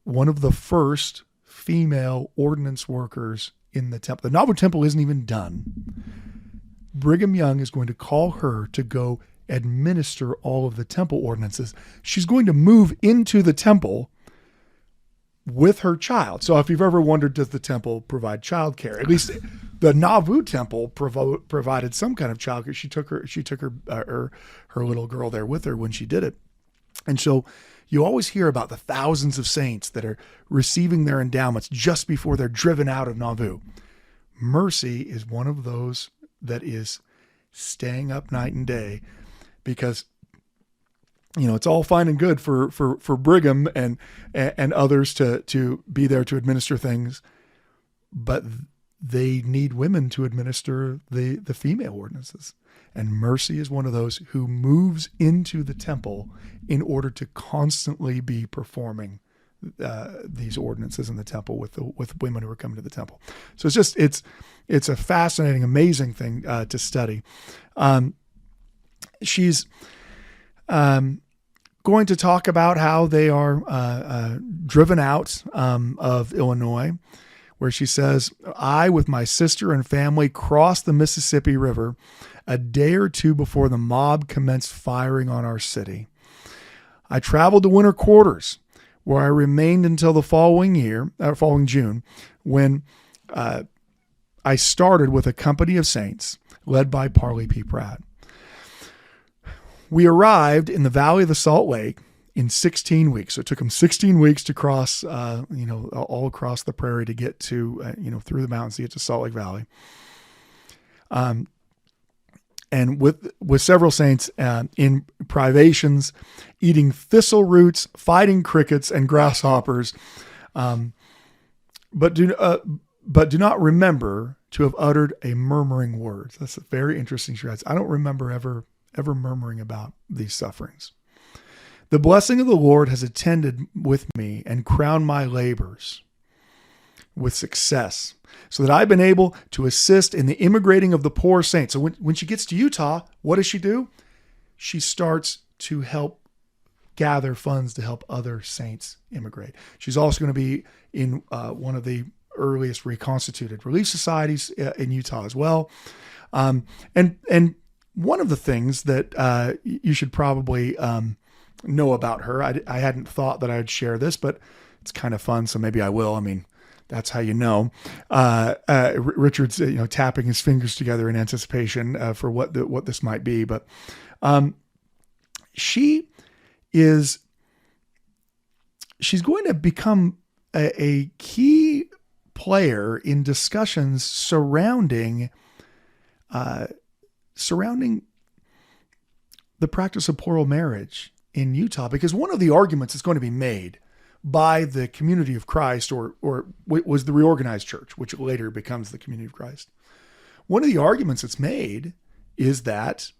one of the first female ordinance workers in the temple. The Nauvoo temple isn't even done. Brigham Young is going to call her to go administer all of the temple ordinances. She's going to move into the temple with her child. So if you've ever wondered, does the temple provide childcare? At least the Nauvoo temple provided some kind of childcare. She took her little girl there with her when she did it. And so you always hear about the thousands of saints that are receiving their endowments just before they're driven out of Nauvoo. Mercy is one of those that is staying up night and day, because it's all fine and good for Brigham and others to be there to administer things, but they need women to administer the female ordinances. And Mercy is one of those who moves into the temple in order to constantly be performing these ordinances in the temple with women who are coming to the temple. So it's a fascinating, amazing thing to study. She's going to talk about how they are driven out of Illinois, where she says, I, with my sister and family, crossed the Mississippi River a day or two before the mob commenced firing on our city. I traveled to winter quarters, where I remained until the following June, when I started with a company of saints led by Parley P. Pratt. We arrived in the Valley of the Salt Lake in 16 weeks. So it took them 16 weeks to cross, all across the prairie to get to, through the mountains to get to Salt Lake Valley. And with several saints in privations, eating thistle roots, fighting crickets and grasshoppers, but do not remember to have uttered a murmuring word. That's a very interesting. She writes, I don't remember ever murmuring about these sufferings. The blessing of the Lord has attended with me and crowned my labors with success, so that I've been able to assist in the immigrating of the poor saints. So when she gets to Utah, what does she do? She starts to help gather funds to help other saints immigrate. She's also going to be in one of the earliest reconstituted relief societies in Utah as well. And one of the things that you should probably know about her, I hadn't thought that I'd share this, but it's kind of fun, so maybe I will. I mean, that's how you know. Richard's tapping his fingers together in anticipation for what this might be, but she's going to become a key player in discussions surrounding the practice of plural marriage in Utah, because one of the arguments that's going to be made by the Community of Christ, or was the Reorganized Church, which later becomes the Community of Christ. One of the arguments that's made is that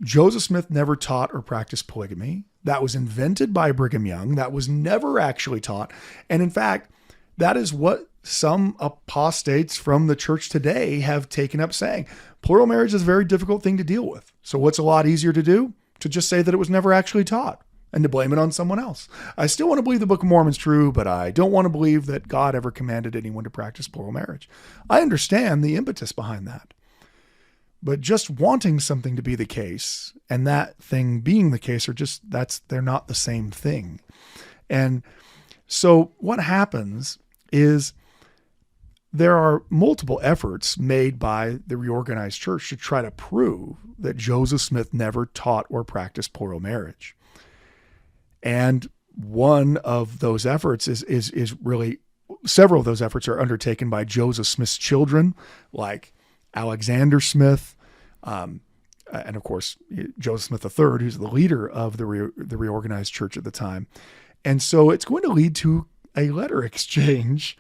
Joseph Smith never taught or practiced polygamy. That was invented by Brigham Young. That was never actually taught. And in fact, that is what some apostates from the church today have taken up saying. Plural marriage is a very difficult thing to deal with. So what's a lot easier to do? To just say that it was never actually taught and to blame it on someone else. I still want to believe the Book of Mormon's true, but I don't want to believe that God ever commanded anyone to practice plural marriage. I understand the impetus behind that. But just wanting something to be the case and that thing being the case they're not the same thing. And so what happens is there are multiple efforts made by the reorganized church to try to prove that Joseph Smith never taught or practiced plural marriage. And one of those efforts is really, several of those efforts are undertaken by Joseph Smith's children, like Alexander Smith, and of course, Joseph Smith III, who's the leader of the reorganized church at the time. And so it's going to lead to a letter exchange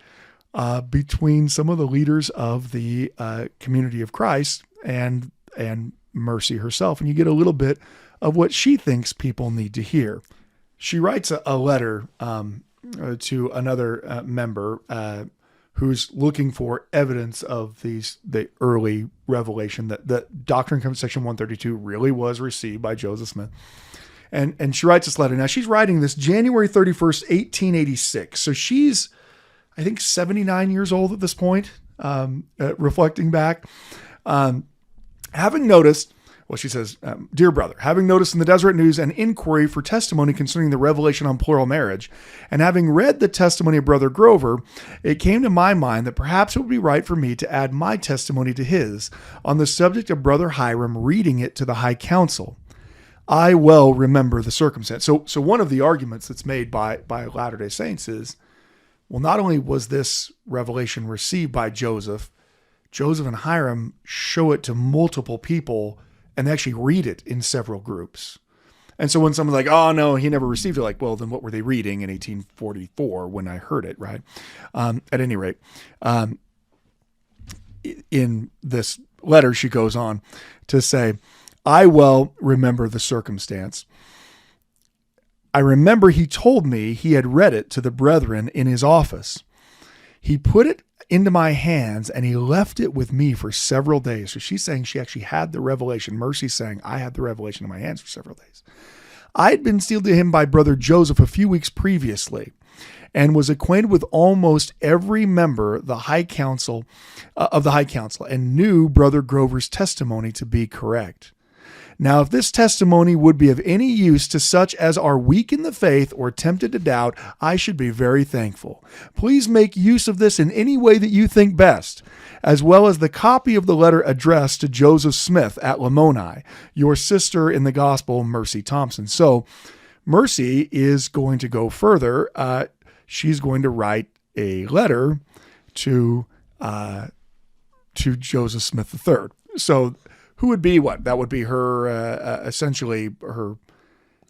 between some of the leaders of the community of Christ and Mercy herself. And you get a little bit of what she thinks people need to hear. She writes a letter to another member who's looking for evidence of the early revelation that Doctrine and Covenants section 132 really was received by Joseph Smith. And she writes this letter. Now, she's writing this January 31st, 1886. So she's, I think, 79 years old at this point, reflecting back. Having noticed, well, she says, Dear brother, having noticed in the Deseret News an inquiry for testimony concerning the revelation on plural marriage, and having read the testimony of Brother Grover, it came to my mind that perhaps it would be right for me to add my testimony to his on the subject of Brother Hiram reading it to the High Council. I well remember the circumstance. So one of the arguments that's made by Latter-day Saints is, well, not only was this revelation received by Joseph and Hiram show it to multiple people and they actually read it in several groups. And so when someone's like, oh no, he never received it, like, well, then what were they reading in 1844 when I heard it, right? At any rate, in this letter, she goes on to say, I well remember the circumstance. I remember he told me he had read it to the brethren in his office. He put it into my hands and he left it with me for several days. So she's saying she actually had the revelation. Mercy's saying, I had the revelation in my hands for several days. I had been sealed to him by Brother Joseph a few weeks previously and was acquainted with almost every member of the High Council and knew Brother Grover's testimony to be correct. Now, if this testimony would be of any use to such as are weak in the faith or tempted to doubt, I should be very thankful. Please make use of this in any way that you think best, as well as the copy of the letter addressed to Joseph Smith at Lamoni, your sister in the gospel, Mercy Thompson. So Mercy is going to go further. She's going to write a letter to Joseph Smith III. So who would be what? That would be her, essentially her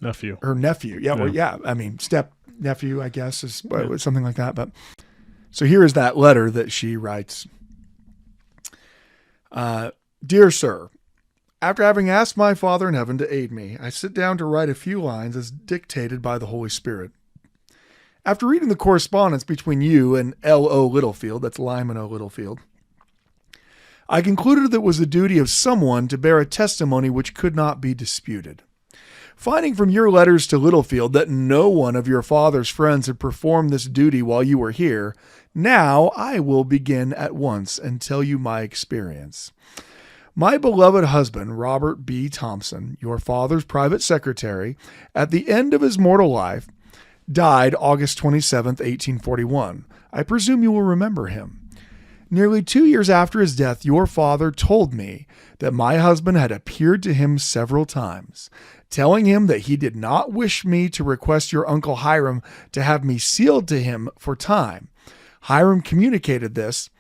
nephew. Her nephew. Yeah. Well, yeah. I mean, step nephew, I guess, is something like that. But so here is that letter that she writes. Dear sir, after having asked my Father in heaven to aid me, I sit down to write a few lines as dictated by the Holy Spirit. After reading the correspondence between you and L.O. Littlefield, that's Lyman O. Littlefield, I concluded that it was the duty of someone to bear a testimony which could not be disputed. Finding from your letters to Littlefield that no one of your father's friends had performed this duty while you were here, now I will begin at once and tell you my experience. My beloved husband, Robert B. Thompson, your father's private secretary, at the end of his mortal life, died August 27th, 1841. I presume you will remember him. Nearly 2 years after his death, your father told me that my husband had appeared to him several times, telling him that he did not wish me to request your Uncle Hiram to have me sealed to him for time. Hiram communicated this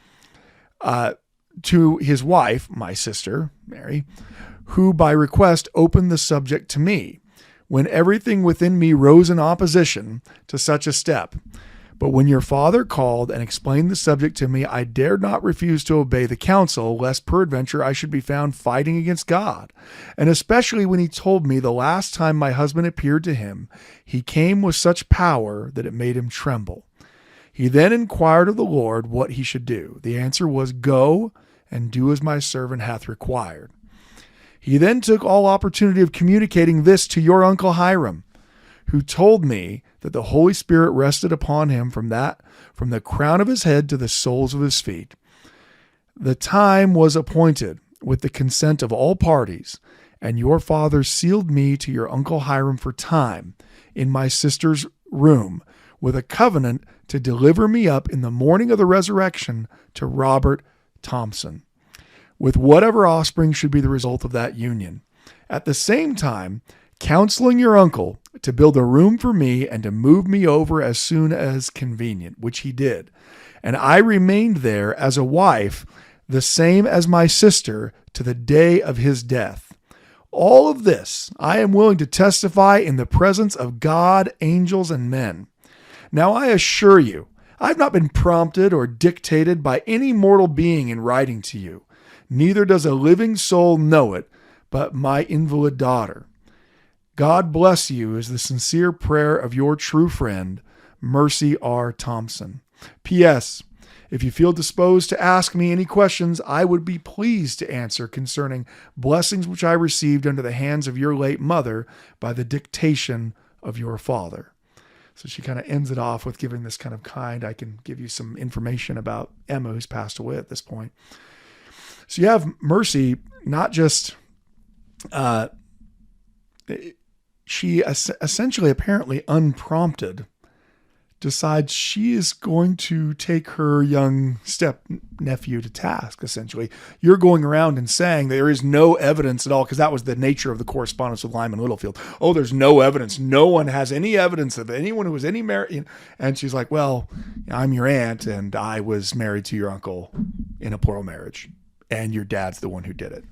to his wife, my sister, Mary, who by request opened the subject to me, when everything within me rose in opposition to such a step. But when your father called and explained the subject to me, I dared not refuse to obey the counsel, lest peradventure I should be found fighting against God. And especially when he told me the last time my husband appeared to him, he came with such power that it made him tremble. He then inquired of the Lord what he should do. The answer was, Go and do as my servant hath required. He then took all opportunity of communicating this to your Uncle Hiram, who told me that the Holy Spirit rested upon him from the crown of his head to the soles of his feet. The time was appointed, with the consent of all parties, and your father sealed me to your uncle Hiram for time in my sister's room with a covenant to deliver me up in the morning of the resurrection to Robert Thompson, with whatever offspring should be the result of that union. At the same time, counseling your uncle to build a room for me and to move me over as soon as convenient, which he did. And I remained there as a wife, the same as my sister, to the day of his death. All of this I am willing to testify in the presence of God, angels, and men. Now I assure you, I have not been prompted or dictated by any mortal being in writing to you. Neither does a living soul know it, but my invalid daughter. God bless you is the sincere prayer of your true friend, Mercy R. Thompson. P.S. If you feel disposed to ask me any questions, I would be pleased to answer concerning blessings which I received under the hands of your late mother by the dictation of your father. So she kind of ends it off with giving this kind of I can give you some information about Emma, who's passed away at this point. So you have Mercy, not just, she essentially, apparently unprompted, decides she is going to take her young step-nephew to task, essentially. You're going around and saying there is no evidence at all, because that was the nature of the correspondence with Lyman Littlefield. Oh, there's no evidence. No one has any evidence of anyone who was any married. And she's like, well, I'm your aunt, and I was married to your uncle in a plural marriage, and your dad's the one who did it.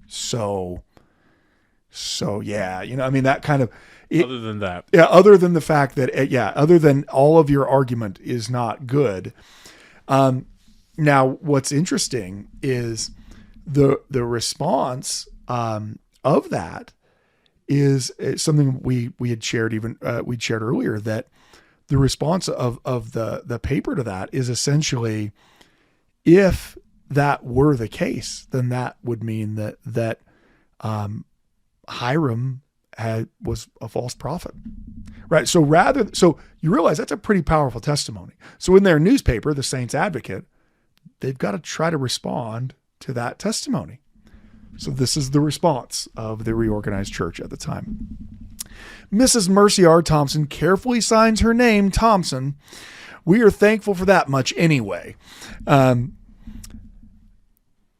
So yeah, that kind of... Other than that. Yeah, other than the fact that, other than all of your argument is not good. Now, what's interesting is the response of that is something we had shared we'd shared earlier, that the response of the paper to that is essentially, if that were the case, then that would mean that Hiram was a false prophet, right? So you realize that's a pretty powerful testimony. So in their newspaper, the Saints Advocate, they've got to try to respond to that testimony. So this is the response of the reorganized church at the time. Mrs. Mercy R. Thompson carefully signs her name Thompson. We are thankful for that much anyway.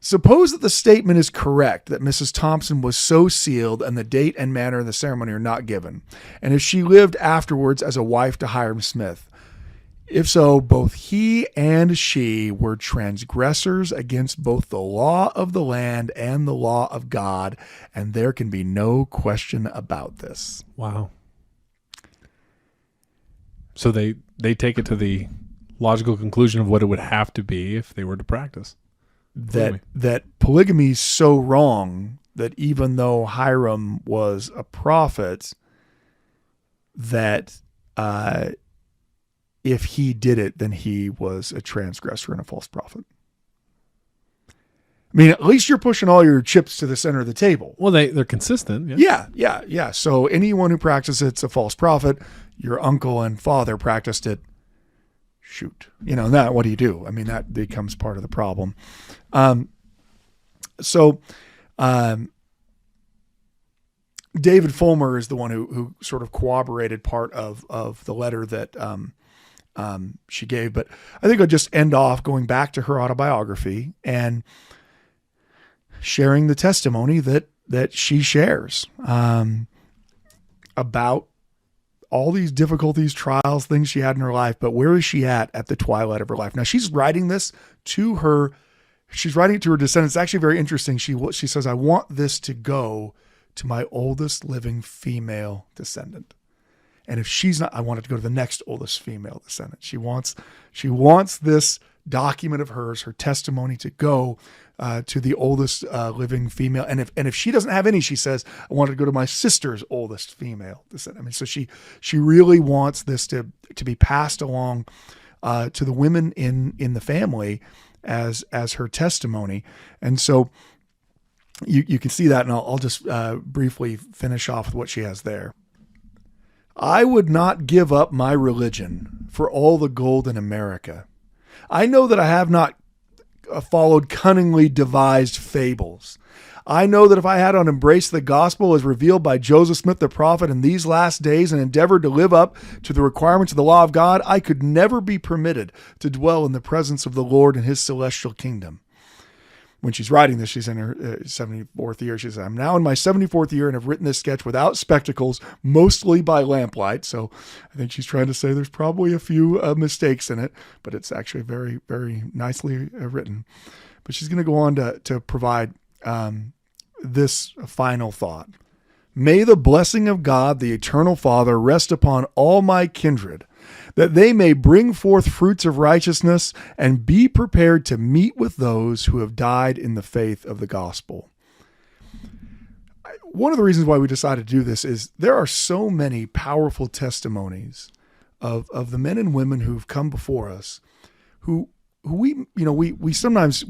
Suppose that the statement is correct, that Mrs. Thompson was so sealed and the date and manner of the ceremony are not given, and if she lived afterwards as a wife to Hiram Smith. If so, both he and she were transgressors against both the law of the land and the law of God, and there can be no question about this. Wow. So they take it to the logical conclusion of what it would have to be if they were to practice. That polygamy is so wrong that even though Hiram was a prophet, that if he did it, then he was a transgressor and a false prophet. I mean, at least you're pushing all your chips to the center of the table. Well, they're consistent. Yeah. So anyone who practices it's a false prophet. Your uncle and father practiced it. Shoot, that, what do you do? I mean, that becomes part of the problem. David Fulmer is the one who sort of corroborated part of the letter that she gave. But I think I'll just end off going back to her autobiography and sharing the testimony that she shares about all these difficulties, trials, things she had in her life, but where is she at the twilight of her life? Now she's writing this to her. She's writing it to her descendants. It's actually very interesting. She says, I want this to go to my oldest living female descendant. And if she's not, I want it to go to the next oldest female descendant. She wants this document of hers, her testimony, to go to the oldest living female. And if she doesn't have any, she says, I want it to go to my sister's oldest female descendant. I mean, so she really wants this to be passed along to the women in the family as her testimony. And so you can see that, and I'll just briefly finish off with what she has there. I would not give up my religion for all the gold in America. I know that I have not followed cunningly devised fables. I know that if I had not embraced the gospel as revealed by Joseph Smith the prophet in these last days and endeavored to live up to the requirements of the law of God, I could never be permitted to dwell in the presence of the Lord in his celestial kingdom. When she's writing this, she's in her 74th year. She says, I'm now in my 74th year and have written this sketch without spectacles, mostly by lamplight. So I think she's trying to say there's probably a few mistakes in it, but it's actually very, very nicely written. But she's going to go on to provide this final thought. May the blessing of God, the eternal Father, rest upon all my kindred, that they may bring forth fruits of righteousness and be prepared to meet with those who have died in the faith of the gospel. One of the reasons why we decided to do this is there are so many powerful testimonies of the men and women who've come before us who we sometimes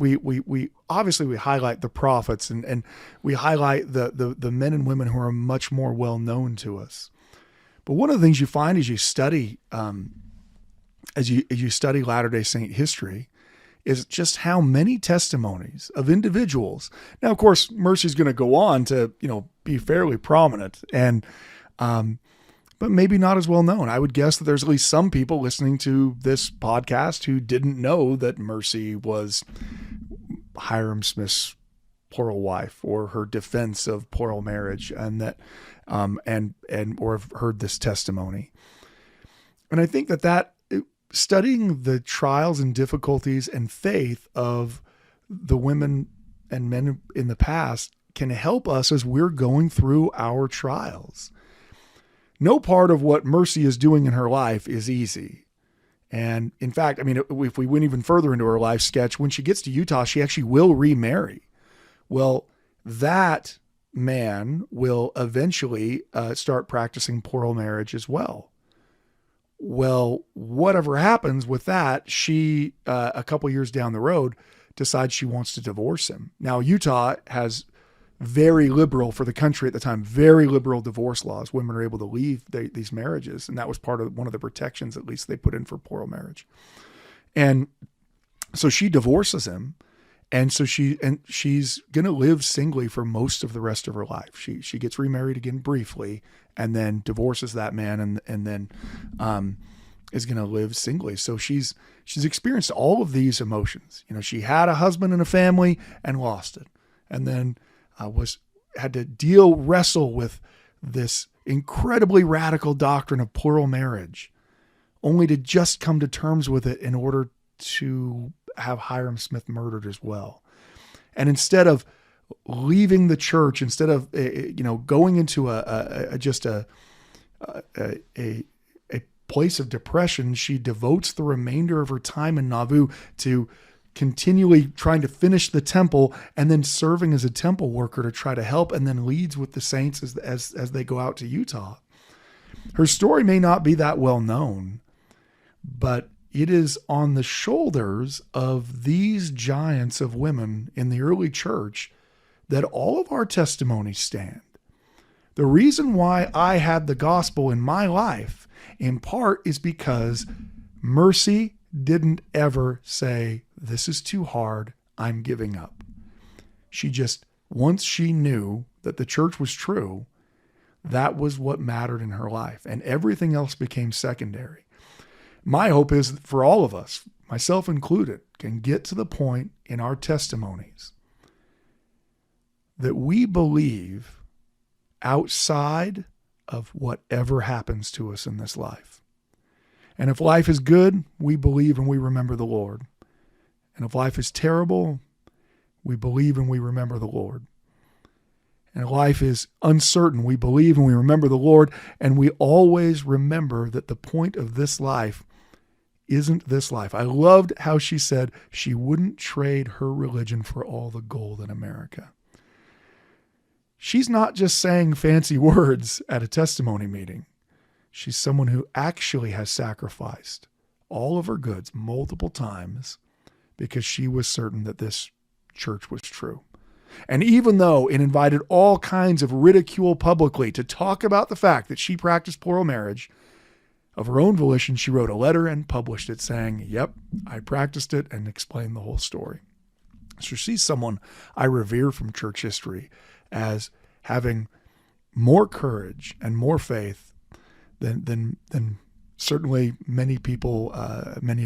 obviously we highlight the prophets and we highlight the men and women who are much more well known to us. But one of the things you find as you study as you study Latter-day Saint history is just how many testimonies of individuals. Now, of course, Mercy's going to go on to be fairly prominent and but maybe not as well known. I would guess that there's at least some people listening to this podcast who didn't know that Mercy was Hiram Smith's plural wife or her defense of plural marriage, and that or have heard this testimony. And I think that studying the trials and difficulties and faith of the women and men in the past can help us as we're going through our trials. No part of what Mercy is doing in her life is easy. And in fact, I mean, if we went even further into her life sketch, when she gets to Utah, she actually will remarry. Well, that man will eventually start practicing plural marriage as well. Well, whatever happens with that, she, a couple years down the road, decides she wants to divorce him. Now, Utah has very liberal, for the country at the time, very liberal divorce laws. Women are able to leave these marriages. And that was part of one of the protections, at least, they put in for plural marriage. And so she divorces him. And so she's going to live singly for most of the rest of her life. She gets remarried again briefly and then divorces that man and then is going to live singly. So she's experienced all of these emotions. She had a husband and a family and lost it. And then had to wrestle with this incredibly radical doctrine of plural marriage, only to just come to terms with it in order to have Hiram Smith murdered as well. And instead of leaving the church, instead of going into a place of depression, she devotes the remainder of her time in Nauvoo to continually trying to finish the temple and then serving as a temple worker to try to help, and then leads with the saints as they go out to Utah. Her story may not be that well known, but it is on the shoulders of these giants of women in the early church that all of our testimonies stand. The reason why I had the gospel in my life, in part, is because Mercy didn't ever say, "This is too hard, I'm giving up." She just, once she knew that the church was true, that was what mattered in her life, and everything else became secondary. My hope is that for all of us, myself included, can get to the point in our testimonies that we believe outside of whatever happens to us in this life. And if life is good, we believe and we remember the Lord. And if life is terrible, we believe and we remember the Lord. And if life is uncertain, we believe and we remember the Lord. And we always remember that the point of this life isn't this life. I loved how she said she wouldn't trade her religion for all the gold in America. She's not just saying fancy words at a testimony meeting. She's someone who actually has sacrificed all of her goods multiple times because she was certain that this church was true. And even though it invited all kinds of ridicule publicly to talk about the fact that she practiced plural marriage, of her own volition, she wrote a letter and published it saying, "Yep, I practiced it," and explained the whole story. So she's someone I revere from church history as having more courage and more faith than certainly many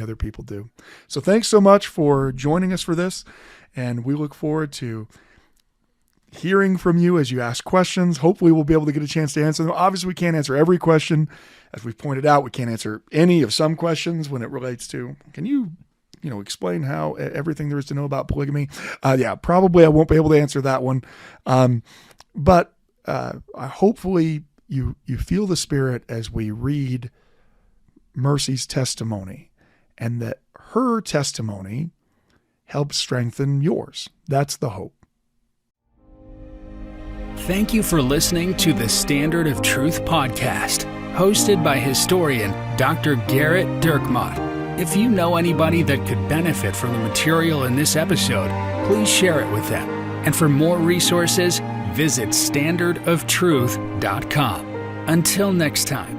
other people do. So thanks so much for joining us for this, and we look forward to hearing from you as you ask questions. Hopefully we'll be able to get a chance to answer them. Obviously we can't answer every question. As we've pointed out, we can't answer any of some questions when it relates to, can you explain how everything there is to know about polygamy? Probably I won't be able to answer that one. But hopefully you feel the Spirit as we read Mercy's testimony, and that her testimony helps strengthen yours. That's the hope. Thank you for listening to the Standard of Truth podcast, hosted by historian Dr. Garrett Dirkmaat. If you know anybody that could benefit from the material in this episode, please share it with them. And for more resources, visit standardoftruth.com. Until next time.